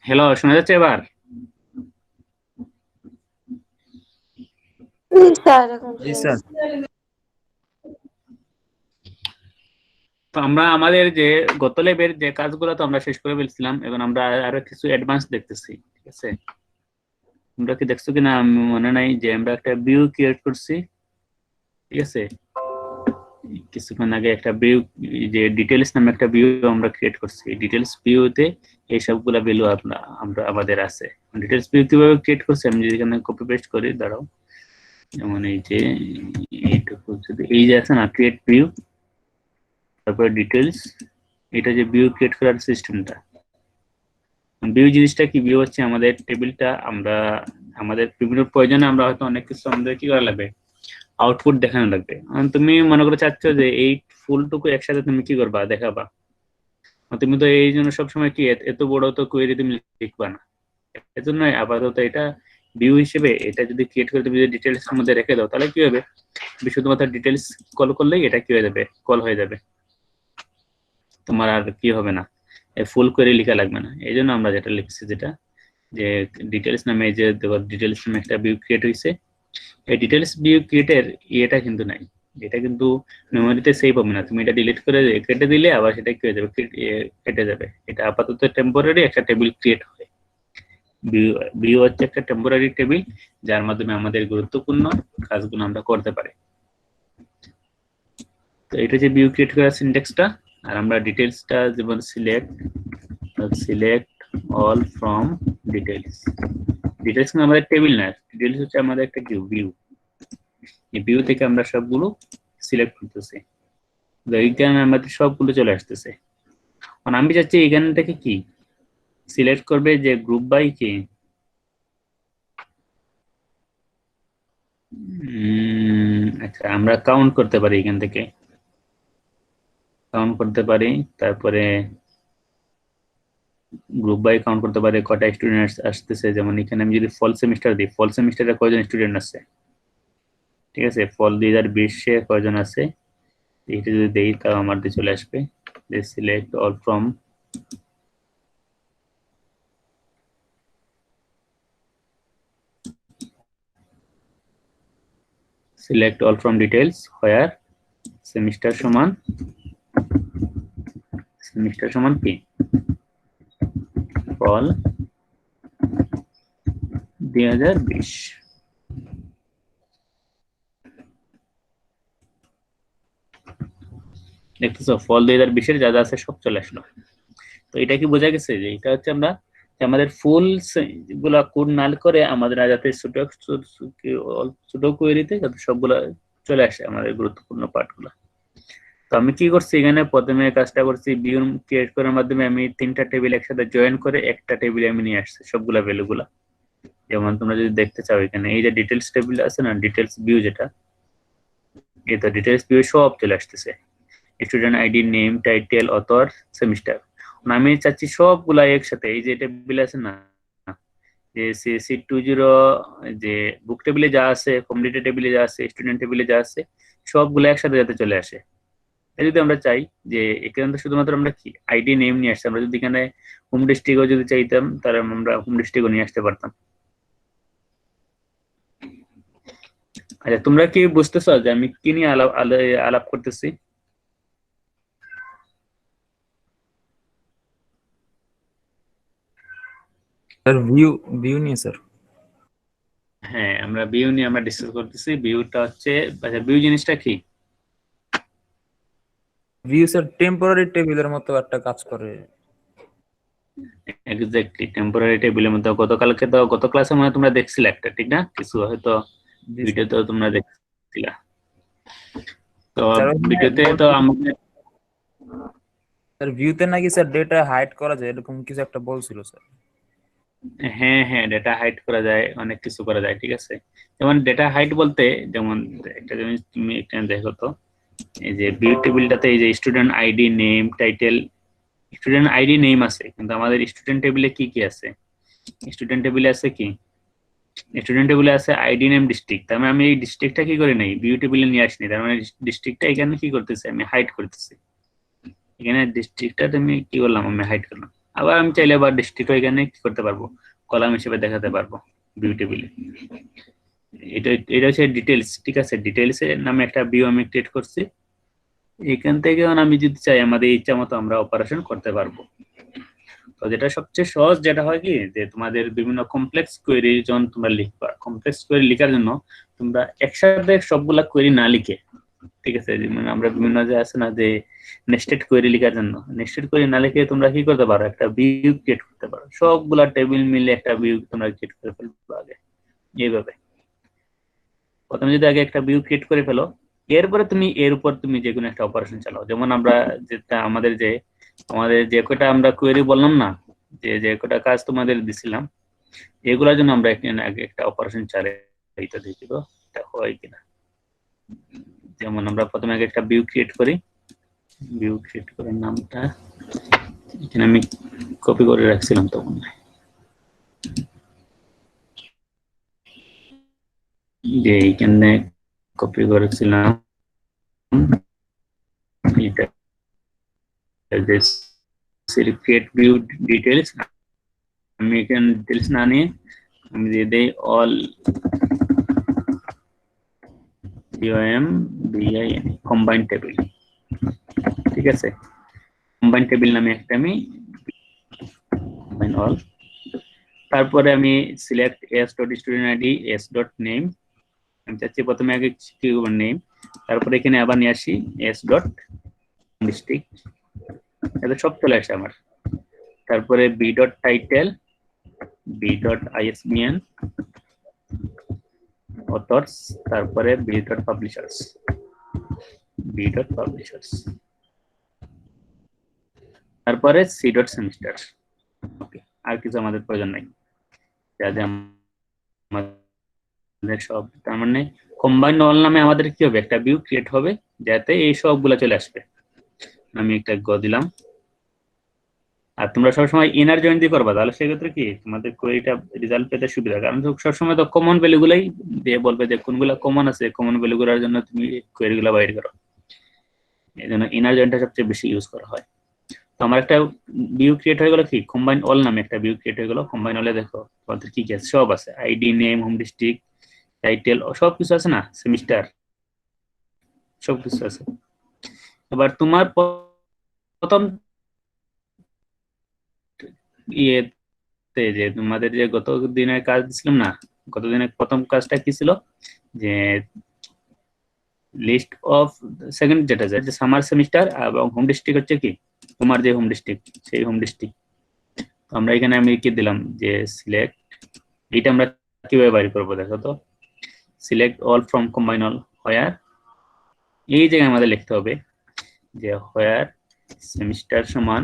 হ্যালো, শোনা যাচ্ছে এবার?
জি স্যার।
তো আমরা আমাদের যে গত ল্যাবের যে কাজগুলো তো আমরা শেষ করে ফেলছিলাম, এখন আমরা আরো কিছু অ্যাডভান্স দেখতেছি, ঠিক আছে? তোমরা কি দেখছো কিনা আমি মনে নাই যে আমরা একটা ভিউ ক্রিয়েট করছি, ঠিক আছে? কিছুক্ষণ আগে একটা ভিউ, যে ডিটেইলস নামে একটা ভিউ আমরা ক্রিয়েট করছি। ডিটেইলস ভিউতে এই সবগুলা ভ্যালু আমরা আমাদের আছে। ডিটেইলস ভিউ কিভাবে ক্রিয়েট করছি আমি যদি এখানে কপি পেস্ট করি, দাঁড়াও, যেমন এই যে এইটুকু, যদি এই যে আছে না ক্রিয়েট ভিউ, তারপরে ডিটেইলস, এটা যে ভিউ ক্রিয়েট করার সিস্টেমটা। ভিউ জিনিসটা কি? ভিউ হচ্ছে আমাদের টেবিলটা, আমরা আমাদের বিভিন্ন প্রয়োজনে আমরা হয়তো অনেক কিছু আমাদের কি করা লাগবে, আউটপুট দেখানো লাগবে। তুমি মনে করে চাচ্ছ যে এই ফুলটুকু একসাথে তুমি কি করবা, দেখাবা। তুমি তো এই জন্য সবসময় কি এত বড় তো কোয়েরি তুমি লিখবা না, এজন্য আপাতত এটা ভিউ হিসেবে এটা যদি ক্রিয়েট করে তুমি যদি ডিটেইলস এর মধ্যে রেখে দাও, তাহলে কি হবে, শুধুমাত্র ডিটেইলস কল করলেই এটা কি হয়ে যাবে, কল হয়ে যাবে, তোমার আর কি হবে না, ফুল কোয়েরি লেখা লাগবে না। এই জন্য আমরা যেটা লিখছি, যেটা যে ডিটেইলস নামে, যে দেখো ডিটেইলস নামে একটা ভিউ ক্রিয়েট হয়েছে, এই ডিটেইলস ভিউ ক্রিয়েটের এটা কিন্তু নাই, এটা কিন্তু মেমোরিতে সেভ হবে না। তুমি এটা ডিলিট করে কেটে দিলে আবার সেটা কি হয়ে যাবে, কেটে যাবে। এটা আপাতত টেম্পোরারি একটা টেবিল ক্রিয়েট হয়। ভিউ হচ্ছে একটা টেম্পোরারি টেবিল, যার মাধ্যমে আমাদের গুরুত্বপূর্ণ কাজগুলো আমরা করতে পারি। তো এটা যে ভিউ ক্রিয়েট করার সিনট্যাক্সটা, আর আমরা ডিটেইলসটা যেমন select all from details. Details কিন্তু আমাদের টেবিল না, ডিটেইলস হচ্ছে আমাদের একটা ভিউ। এই ভিউ থেকে আমরা সবগুলো সিলেক্ট করতেছি, এইখানে আমাদের সবগুলো চলে আসতেছে। আমি চাচ্ছি এখান থেকে কি সিলেক্ট করবে, যে গ্রুপ বাই কি, আচ্ছা আমরা কাউন্ট করতে পারি, এখান থেকে কাউন্ট করতে পারি, তারপরে গ্রুপ বাই কাউন্ট করতে পারি কটা স্টুডেন্ট আসতেছে। যেমন এখানে আমি যদি ফল সেমিস্টার দিই, ফল সেমিস্টারে কয়জন স্টুডেন্ট আছে, ঠিক আছে, ফল 2020-এ কয়জন আছে, এটা যদি দেই তাও আমার দিয়ে চলে আসবে। Select all from details where semester সমান কি, ফল 2020। দেখতেছো ফল 2020 যা যা আছে সব চলে আসলো। তো এটা কি বোঝা গেছে যে এটা হচ্ছে আমরা যে আমাদের ফুল গুলা কোড নাল করে আমাদের যাতে ছোট কোয়েরিতে যাতে সবগুলা চলে আসে আমাদের গুরুত্বপূর্ণ পার্ট গুলা। তো আমি কি করছি এখানে প্রথমে কাজটা করছি ভিউ ক্রিয়েট করার মাধ্যমে আমি 3টা টেবিল একসাথে জয়েন করে একটা টেবিলে আমি নিয়ে আসছি সবগুলা ভ্যালু গুলা। যেমন তোমরা যদি দেখতে চাও এখানে এই যে ডিটেলস টেবিল আছে না, ডিটেলস ভিউ যেটা, এই তো ডিটেলস ভিউ সব চলে আসতেছে, student ID, name, title, author, semester. আমি চাচ্ছি সবগুলা একসাথে এই যে টেবিল আছে না, যে C20 যে বুক টেবিলে যা আছে, কমপ্লিটেড টেবিলে যা আছে, স্টুডেন্ট টেবিলে যা আছে সবগুলো একসাথে যাতে চলে আসে। যদি আমরা চাই যে এখানে তো শুধুমাত্র আমরা কি আইডি নেম নিয়ে আসছি, আমরা যদি এখানে হোম ডিস্ট্রিক্টও যদি চাইতাম তাহলে আমরা হোম ডিস্ট্রিক্টও নিয়ে আসতে পারতাম। আচ্ছা তোমরা কি বুঝতেছো যে আমি কি নিয়ে আলাপ করতেছি?
স্যার ভিউ ভিউ নিয়ে স্যার।
হ্যাঁ আমরা ভিউ নিয়ে আমরা ডিসকাস করতেছি। ভিউটা হচ্ছে, আচ্ছা ভিউ জিনিসটা কি?
ভিউ স্যার টেম্পোরারি টেবিলের মতো একটা কাজ করে।
এক্স্যাক্টলি টেম্পোরারি টেবিলের মধ্যে গত ক্লাসে মানে তোমরা দেখছিলে একটা, ঠিক না? কিছু হয়তো
জি স্যার।
ভিডিওতে তোমরা দেখছিলা। তো
স্যার ওখানে
ভিডিওতে তো আমাদের
স্যার ভিউতে নাকি স্যার ডেটা হাইড করা যায় এরকম কিছু একটা বলছিল স্যার।
হ্যাঁ হ্যাঁ ডেটা হাইড করা যায়, অনেক কিছু করা যায়, ঠিক আছে। যেমন ডেটা হাইড বলতে যেমন একটা জিনিস তুমি এখানে দেখো তো, এই যে ভিউ টেবিলটাতে এই যে student ID, name, title, student ID name আছে, কিন্তু আমাদের স্টুডেন্ট টেবিলে কি কি আছে? স্টুডেন্ট টেবিলে আছে কি? স্টুডেন্ট টেবিলে আছে আইডি, নেম, ডিস্ট্রিক্ট। তার মানে আমি এই ডিস্ট্রিক্টটা কি করে নাই ভিউ টেবিলে নিয়ে আসিনি, তার মানে ডিস্ট্রিক্টটা এখানে কি করতেছি আমি হাইড করতেছি। এখানে ডিস্ট্রিক্টটা তুমি কি করলাম আমি হাইড করলাম। আবার আমি চাইলে আবার ডিস্ট্রিক্ট এখানে কি করতে পারবো, কলাম হিসেবে দেখাতে পারবো ভিউ টেবিলে। এটা হচ্ছে ডিটেলস, ঠিক আছে। ডিটেলস এর নামে একটা ভিউ আমি ক্রিয়েট করছি। এখান থেকে আমি যদি চাই আমাদের ইচ্ছা মতো আমরা অপারেশন করতে পারবো। তো যেটা সবচেয়ে সহজ যেটা হয় কি যে তোমাদের বিভিন্ন কমপ্লেক্স কোয়েরি যখন তোমরা লিখবা, কমপ্লেক্স কোয়েরি লেখার জন্য তোমরা একসাথে সবগুলা কোয়েরি না লিখে, ঠিক আছে, যেমন আমরা বিভিন্ন যে আছে না যে নেস্টেড কোয়েরি লেখার জন্য নেস্টেড কোয়েরি না লিখে তোমরা কি করতে পারো, একটা ভিউ ক্রিয়েট করতে পারো, সবগুলা টেবিল মিলে একটা ভিউ তোমরা ক্রিয়েট করে ফেলবে আগে। এইভাবে প্রথমে যদি আগে একটা ভিউ ক্রিয়েট করে ফেলো, এরপরে তুমি এর উপর তুমি যে কোনো একটা অপারেশন চালাও। যেমন আমরা যেটা আমাদের যে কয়টা আমরা কোয়েরি বললাম না, যে কয়টা কাজ তোমাদের দিছিলাম, এগুলোর জন্য আমরা আগে একটা অপারেশন চালাই, এইটা দেখিব এটা হয় কিনা। যেমন আমরা প্রথমে আগে একটা ভিউ ক্রিয়েট করি, ভিউ ক্রিয়েট করার নামটা এখানে আমি কপি করে রাখছিলাম তখন, যে এইখানে কপি করেছিলাম এটা, ক্রিয়েট ভিউ ডিটেলস। আমি এখানে ডিটেলস না নিয়ে আমি দিয়ে দেই অল কম্বাইন্ড টেবিল, ঠিক আছে। কম্বাইন্ড টেবিল নামে একটা আমি কম্বাইন অল, তারপরে আমি সিলেক্ট s.student_id, s.name। আমি চাচ্ছি প্রথমে আগে কি করব নেম, তারপরে এখানে আবার নিয়ে আসি s.district, এটা সব চলে আসে আমার। তারপরে b.title, b.isbn, authors, তারপরে b.publishers, b.publishers, তারপরে c.semester। ওকে, আর কিছু আমাদের প্রয়োজন নাই, যাতে আমাদের সব, তার মানে কম্বাইন অল নামে আমাদের কি হবে, একটা ভিউ ক্রিয়েট হবে যাতে এই সবগুলা চলে আসবে। আমি একটা গ দিলাম। আর তোমরা সবসময় ইনার জয়েন দিয়ে করবা, তাহলে সেক্ষেত্রে কি তোমাদের কোয়েরিটা রেজাল্ট পেতে সুবিধা, কারণ সবসময় তো কমন ভ্যালু গুলাই দিয়ে বলবে যে কোনগুলা কমন আছে, কমন ভ্যালু গুলোর জন্য তুমি কোয়েরি গুলা বাইর করো। এই জন্য ইনার জয়েনটা সবচেয়ে বেশি ইউজ করা হয়। তো আমার একটা ভিউ ক্রিয়েট হয়ে গেল, কি কম্বাইন অল নামে একটা ভিউ ক্রিয়েট হয়ে গেল। কম্বাইন অলে দেখো তোমাদের কি কি আছে, সব আছে, ID, name, home district, title, সব কিছু আছে না, সেমিস্টার, সব কিছু আছে। এবার তোমার প্রথম ইয়েতে যে তোমাদের যে গত দিনের কাজ দিছিলাম না, গত দিনের প্রথম কাজটা কি ছিল, যে লিস্ট অফ সেকেন্ড যেটা যে সামার সেমিস্টার এবং হোম ডিস্ট্রিক্ট হচ্ছে কি তোমার যে হোম ডিস্ট্রিক্ট সেই হোম ডিস্ট্রিক্ট। আমরা এখানে আমি কি দিলাম যে সিলেক্ট, এটা আমরা কিভাবে বাইর করবো দেখো তো, select all from combine all where, এই জায়গায় আমাদের লিখতে হবে যে হোয়ার সেমিস্টার সমান,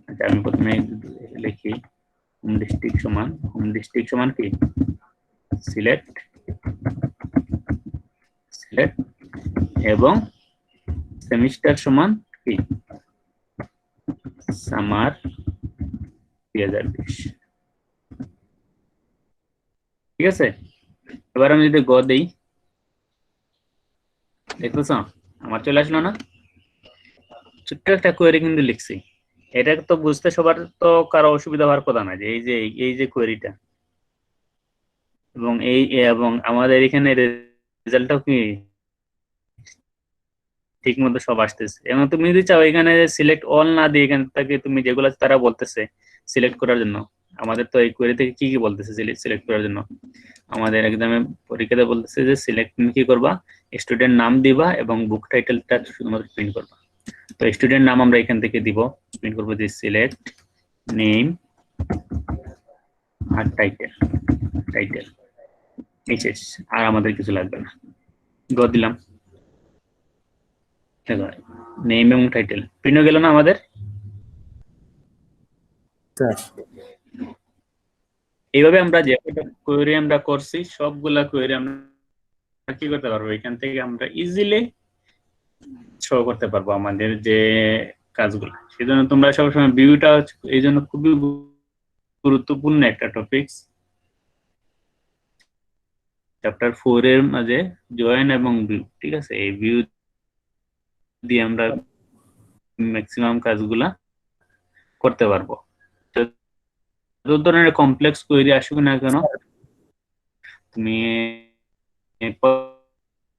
আচ্ছা আমি প্রথমে লিখি হোম ডিস্ট্রিক্ট সমান কি সিলেক্ট এবং সেমিস্টার সমান কি সামার 2020। ঠিক আছে, এবার আমি যদি গ দেই, দেখতেছ আমার চলে আসলো না? ছোট্ট একটা কোয়েরি কিন্তু লিখছি, এটা তো বুঝতে সবার তো কারো অসুবিধা হওয়ার কথা না, যে এই যে কোয়েরিটা এবং আমাদের এখানে রেজাল্টটাও কি ঠিক মতো সব আসতেছে। এবং তুমি যদি চাও এখানে সিলেক্ট অল না দিয়ে এখান থেকে তুমি যেগুলো তারা বলতেছে সিলেক্ট করার জন্য, আমাদের তো এই কোয়েরি থেকে কি বলতেছে সিলেক্ট করার জন্য, আমাদের এক্সামে পরীক্ষাতে বলতেছে যে সিলেক্ট তুমি কি করবা, স্টুডেন্ট নাম দিবা এবং বুক টাইটেলটা শুধুমাত্র প্রিন্ট করবা। তো স্টুডেন্ট নাম আমরা এখান থেকে দিব, প্রিন্ট করবো যে সিলেক্ট নেম আর টাইটেল এইচএস, আর আমাদের কিছু লাগবে না। গ দিলাম, নেম এবং টাইটেল প্রিন্ট হয়ে গেল না আমাদের?
স্যার
এইভাবে আমরা যে কোয়েরি আমরা করছি সবগুলা কোয়েরি আমরা কি করতে পারবো, এখান থেকে আমরা ইজিলি শো করতে পারবো আমাদের যে কাজগুলো। সেই জন্য তোমরা সবসময় ভিউটা এই জন্য খুবই গুরুত্বপূর্ণ একটা টপিক। চ্যাপ্টার 4 এর মাঝে জয়েন এবং ভিউ, ঠিক আছে, এই ভিউ দিয়ে আমরা ম্যাক্সিমাম কাজগুলা করতে পারবো। যত ধরনের কমপ্লেক্স কোয়েরি আসুক না কেন, তুমি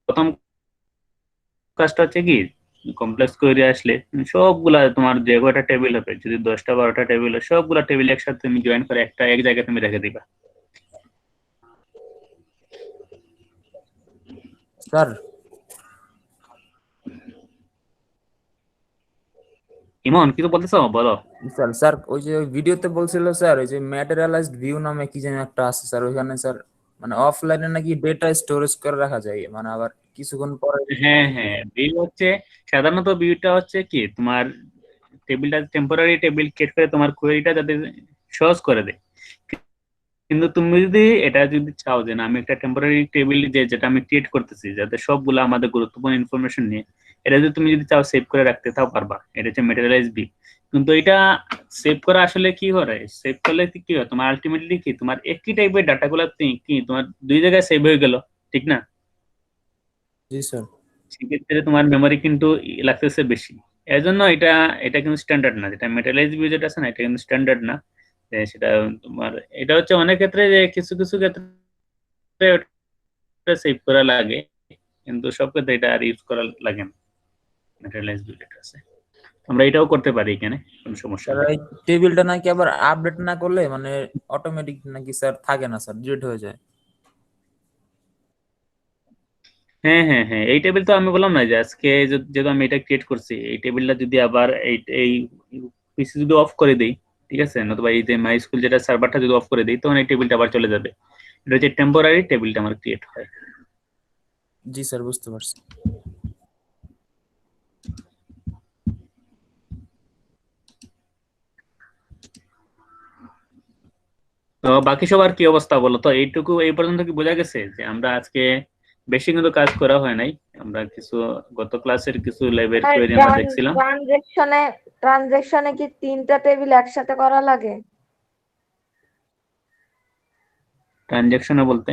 প্রথম কাজটা হচ্ছে কি কমপ্লেক্স কোয়েরি আসলে সবগুলা তোমার যে কয়টা টেবিল হবে, যদি 10টা 12টা টেবিল হয়, সবগুলা টেবিল একসাথে তুমি জয়েন করে একটা এক জায়গায় তুমি রেখে দিবা।
স্যার
ইমন কিছু বলতেছো, বলো।
স্যার ওই যে ওই ভিডিওতে বলছিল স্যার, ওই যে ম্যাটেরিয়ালাইজড ভিউ নামে কি যেন একটা আছে স্যার, ওইখানে স্যার মানে অফলাইনে নাকি ডেটা স্টোরেজ করে রাখা যায়, মানে আবার কিছুক্ষণ পরে।
হ্যাঁ হ্যাঁ, ভিউ হচ্ছে সাধারণত ভিউটা হচ্ছে কি তোমার টেবিলটা টেম্পোরারি টেবিল ক্রিয়েট করে তোমার কোয়েরিটা যাতে সহজ করে দেয়। কিন্তু তুমি যদি এটা যদি চাও যে না আমি একটা টেম্পোরারি টেবিল যেটা আমি ক্রিয়েট করতেছি যাতে সবগুলো আমাদের গুরুত্বপূর্ণ ইনফরমেশন নিয়ে, এটা যদি তুমি যদি চাও সেভ করে রাখতে তাও পারবা, এটা হচ্ছে ম্যাটেরিয়ালাইজ ভিউ। কিন্তু এটা সেভ করা আসলে কি হয়, সেভ করলে কি হয় তোমার আলটিমেটলি কি তোমার একই টাইপের ডাটাগুলো কি তোমার দুই জায়গায় সেভ হয়ে গেল, ঠিক না?
জি স্যার।
সেক্ষেত্রে তোমার মেমোরি কিন্তু লাগতেছে বেশি। এর জন্য এটা কিন্তু স্ট্যান্ডার্ড না, যেটা ম্যাটেরিয়ালাইজ ভিউ যেটা আছে না, এটা কিন্তু স্ট্যান্ডার্ড না। সেটা তোমার এটা হচ্ছে অনেক ক্ষেত্রে যে কিছু ক্ষেত্রে সেভ করা লাগে, কিন্তু সব ক্ষেত্রে এটা আর ইউজ করা লাগে না। ম্যাটেরিয়ালাইজ ভিউ যেটা আছে আমরা এটাও করতে পারি, এখানে কোনো সমস্যা
স্যার
নেই।
এই টেবিলটা নাকি আবার আপডেট না করলে মানে অটোমেটিক নাকি স্যার থাকে না স্যার, ডিলিট হয়ে যায়।
হ্যাঁ হ্যাঁ হ্যাঁ, এই টেবিল তো আমি বললাম না যে আজকে যেহেতু আমি এটা ক্রিয়েট করছি, এই টেবিলটা যদি আবার এই পিসি যদি অফ করে দিই, ঠিক আছে, নতুবা এই যে মাই স্কুল যেটা সার্ভারটা যদি অফ করে দিই, তখন এই টেবিলটা আবার চলে যাবে। এটা হচ্ছে টেম্পোরারি টেবিলটা আমার ক্রিয়েট হয়।
জি স্যার, বুঝতে পারছি।
তো বাকি সবার কি অবস্থা বলো তো? এইটুকু এই পর্যন্ত কি বোঝা গেছে যে আমরা আজকে বেশি কিন্তু কাজ করা হয় নাই, আমরা কিছু গত ক্লাসের কিছু ল্যাবের কোয়েরি আমরা দেখছিলাম।
ট্রানজেকশনে কি 3টা টেবিল একসাথে করা লাগে?
ট্রানজাকশনে বলতে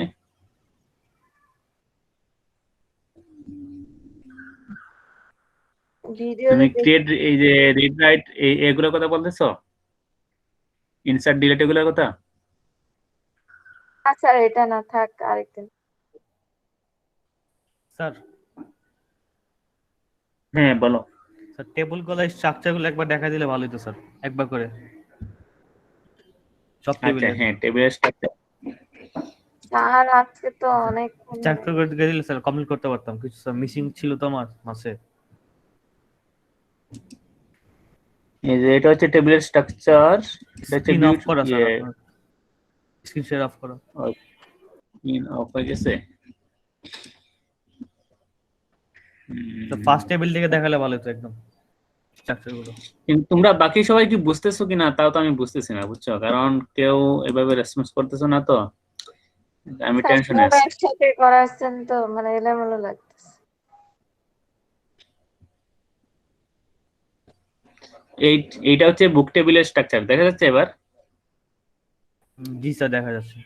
ভিডিও
তুমি ক্রিয়েট এই যে রিড রাইট এগুলোর কথা বলতেছো, ইনসার্ট ডিলিট এগুলোর কথা?
আচ্ছা, এটা না থাক, আরেকদিন।
স্যার
হ্যাঁ বলো।
স্যার টেবিলগুলো স্ট্রাকচারগুলো একবার দেখা দিলে ভালো হতো স্যার, একবার করে সব
আচ্ছা
টেবিলে।
হ্যাঁ, টেবিলের স্ট্রাকচার
স্যার আজকে তো অনেক
চ্যাপ্টার করে গেলে স্যার কমপ্লিট করতে পারতাম, কিছু স্যার মিসিং ছিল তো আমার মাসে।
এই যে এটা হচ্ছে টেবিলের স্ট্রাকচার, এটা হচ্ছে
স্ক্রিন অফ করা স্যার,
ইয়ে
আপনার স্ক্রিন শেয়ার অফ করা।
অফ হয়ে গেছে।
ফার্স্ট টেবিল থেকে দেখালে ভালো হতো একদম স্ট্রাকচার গুলো।
কিন্তু তোমরা বাকি সবাই কি বুঝতেছো কিনা তাও তো আমি বুঝতেছি না, বুঝছো, কারণ কেউ এভাবে রেসপন্স করতেছো না, তো আমি টেনশনে আছি।
একসাথে করাচ্ছেন তো মানে এলোমেলো লাগতেছে।
এইটা হচ্ছে বুক টেবিলের স্ট্রাকচার, দেখা যাচ্ছে এবার?
জি স্যার দেখা যাচ্ছে।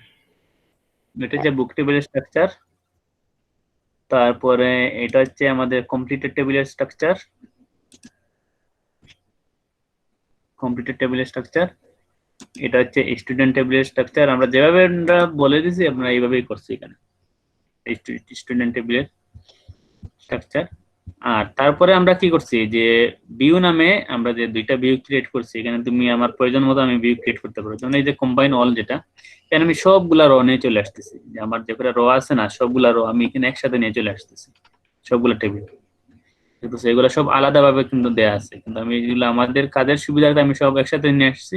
এটা হচ্ছে বুক টেবিলের স্ট্রাকচার। তারপরে এটা হচ্ছে আমাদের কমপ্লিটেড টেবিলের স্ট্রাকচার, কমপ্লিটেড টেবিলের স্ট্রাকচার। এটা হচ্ছে স্টুডেন্ট টেবিলের স্ট্রাকচার। আমরা যেভাবে আমরা বলে দিছি আমরা এইভাবেই করছি এখানে, স্টুডেন্ট টেবিলের স্ট্রাকচার। আর তারপরে আমরা কি করছি যে ভিউ নামে আমরা যে দুইটা ভিউ ক্রিয়েট করছি, এখানে তুমি আমার প্রয়োজন মতো আমি ভিউ ক্রিয়েট করতে পারো। যেমন এই যে কম্বাইন অল, যেটা এখানে আমি সবগুলা রো নিয়ে চলে আসতেছি, যে আমার যেগুলো রো আছে না সবগুলা রো আমি এখানে একসাথে নিয়ে চলে আসতেছি, সবগুলো টেবিল। কিন্তু সেগুলো সব আলাদাভাবে কিন্তু দেয়া আছে, কিন্তু আমি এগুলো আমাদের কাজের সুবিধার্থে আমি সব একসাথে নিয়ে আসছি।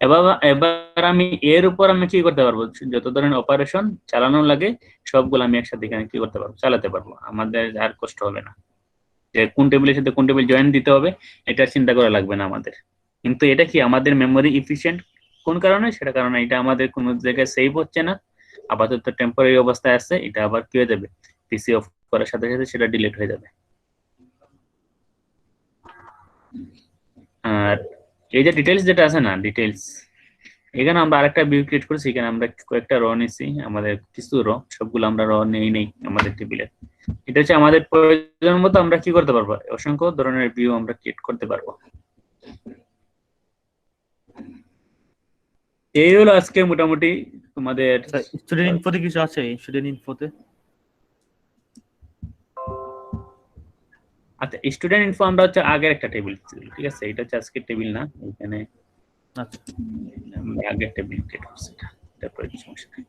এবার আমি এর উপর আমি কি করতে পারবো, যত ধরনের অপারেশন চালানো লাগে সবগুলো আমি একসাথে এখানে কি করতে পারবো, চালাতে পারবো। আমাদের আর কষ্ট হবে না যে কোন টেবিলের সাথে কোন টেবিল জয়েন দিতে হবে, এটা চিন্তা করা লাগবে না আমাদের। কিন্তু এটা কি আমাদের মেমোরি ইফিশিয়েন্ট কোন কারণে, সেটা কারণে এটা আমাদের কোনো জায়গায় সেভ হচ্ছে না, আপাতত টেম্পোরারি অবস্থায় আছে। এটা আবার কি হয়ে যাবে, পিসি অফ করার সাথে সাথে সেটা ডিলিট হয়ে যাবে। আর এই যে ডিটেলস যেটা আছে না, ডিটেলস, এখানে আমরা আরেকটা ভিউ ক্রিয়েট করেছি। এখানে আমরা কয়েকটা র নিছি, আমাদের কিছু র, সবগুলো আমরা র নেই আমাদের টেবিলে। এটা হচ্ছে আমাদের প্রয়োজন মতো আমরা কি করতে পারবো, অসংখ্য ধরনের ভিউ আমরা ক্রিয়েট করতে পারবো। এই হলো আজকে মোটামুটি তোমাদের।
স্টুডেন্ট ইনফোতে কিছু আছে? স্টুডেন্ট ইনফোতে
আচ্ছা, স্টুডেন্ট ইনফো আমরা হচ্ছে আগের একটা টেবিল ছিল, ঠিক আছে, এটা হচ্ছে আজকের টেবিল না, এখানে
আচ্ছা
আমরা আগের টেবিল ক্রিয়েট করছি, তারপরে সমস্যা নেই।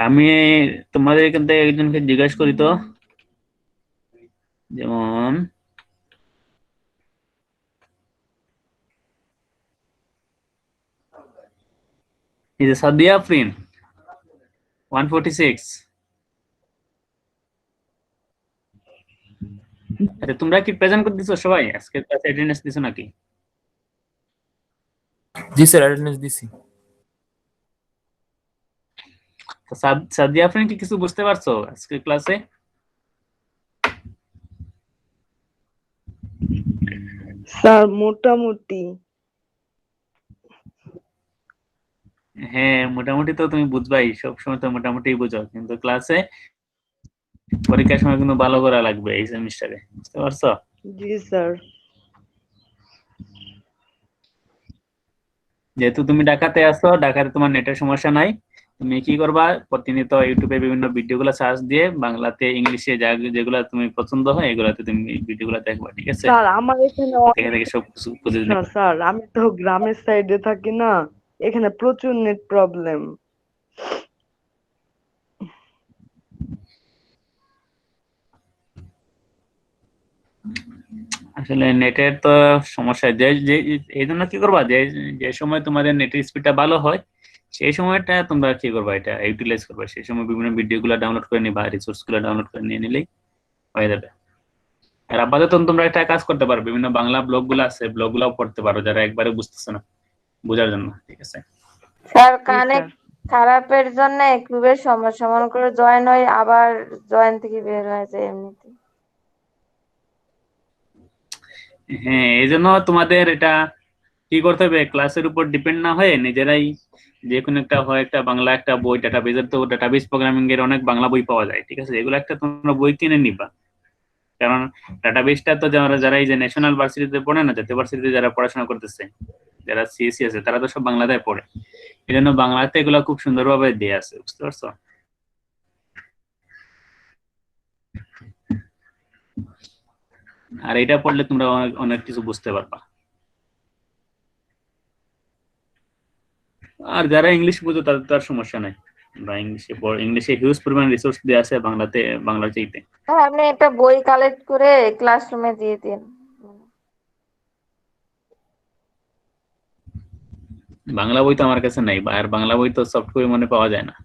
আমি তোমাদের এখান থেকে একজনকে জিজ্ঞাসা করি তো, যেমন এই যে সাদিয়া আফরিন 146। আচ্ছা, তোমরা কি প্রেজেন্ট করে দিছো সবাই আজকে ক্লাসে, অ্যাটেন্ডেন্স দিছো নাকি?
জি স্যার অ্যাটেন্ডেন্স দিছি।
তো সাদিয়া আফরিন কি কিছু বুঝতে পারছো আজকে ক্লাসে?
স্যার মোটামুটি।
হ্যাঁ, মোটামুটি তো তুমি বুঝবাই, সবসময় তো মোটামুটি বুঝো, কিন্তু ক্লাসে পরীক্ষার সময় কিন্তু ভালো করা লাগবে এই সেমিস্টারে, বুঝতে পারছো?
জি স্যার।
যেহেতু তুমি ঢাকাতে আছো, ঢাকাতে তোমার নেটের সমস্যা নাই, তুমি কি করবা, প্রতিনিয়ত ইউটিউবে বিভিন্ন ভিডিওগুলো সার্চ দিয়ে বাংলাতে ইংলিশে যেগুলো তুমি পছন্দ হয় এগুলাতে তুমি ভিডিওগুলো দেখবা, ঠিক আছে?
স্যার আমার এখানে
এখান থেকে সব কিছু খুঁজে
স্যার
নেবে।
স্যার আমি তো গ্রামের সাইডে থাকি না, এখানে প্রচুর নেট প্রবলেম।
আসলে নেটের তো সমস্যা, যে যে এই জন্য কি করবা, যে যে সময় তোমাদের নেটের স্পিডটা ভালো হয় সেই সময়টা তোমরা কি করবা, এটা ইউটিলাইজ করবা। সেই সময় বিভিন্ন ভিডিওগুলো ডাউনলোড করে নিবা, রিসোর্স গুলো ডাউনলোড করে নিয়ে নিলেই হয়ে যাবে। আর আপাতত তোমরা একটা কাজ করতে পারো, বিভিন্ন বাংলা ব্লগ গুলো আছে, ব্লগ গুলাও পড়তে পারো যারা একবারে বুঝতেছো না, বোঝার জন্য, ঠিক আছে?
স্যার কানেক্ট খারাপের জন্য কিউবের সমস্যা, মনে করে জয়েন হই আবার জয়েন থেকে বের হয়ে যায় এমনিতে।
হ্যাঁ, এই জন্য তোমাদের এটা কি করতে হবে, ক্লাসের উপর ডিপেন্ড না হয়ে নিজেরাই যে কোনো একটা হয়, একটা বাংলা একটা বই, ডাটাবেজের তো ডাটাবেজ প্রোগ্রামিং এর অনেক বাংলা বই পাওয়া যায়, ঠিক আছে, এগুলো একটা তোমরা বই কিনে নিবা। কারণ ডাটাবেসটা তো যারা এই যে ন্যাশনাল ভার্সিটিতে পড়ে না, জাতীয় ভার্সিটিতে যারা পড়াশোনা করতেছে, যারা সিএসসি আছে, তারা তো সব বাংলাতে পড়ে, এই জন্য বাংলাতে এগুলো খুব সুন্দরভাবে দেয়া আছে, বুঝতে পারছো? আর এটা পড়লে তোমরা অনেক কিছু বুঝতে পারবা। আর যারা ইংলিশ বুঝো তাদের তো আর সমস্যা নাই, বা ইংলিশে হিউজ পরিমাণ রিসোর্স দেওয়া আছে বাংলার চাইতে।
হ্যাঁ, আপনি একটা বই কালেক্ট করে ক্লাসরুমে দিয়ে দিন।
বাংলা বই তো আমার কাছে নাই, আর বাংলা বই তো সফট কপি মনে পাওয়া যায় না।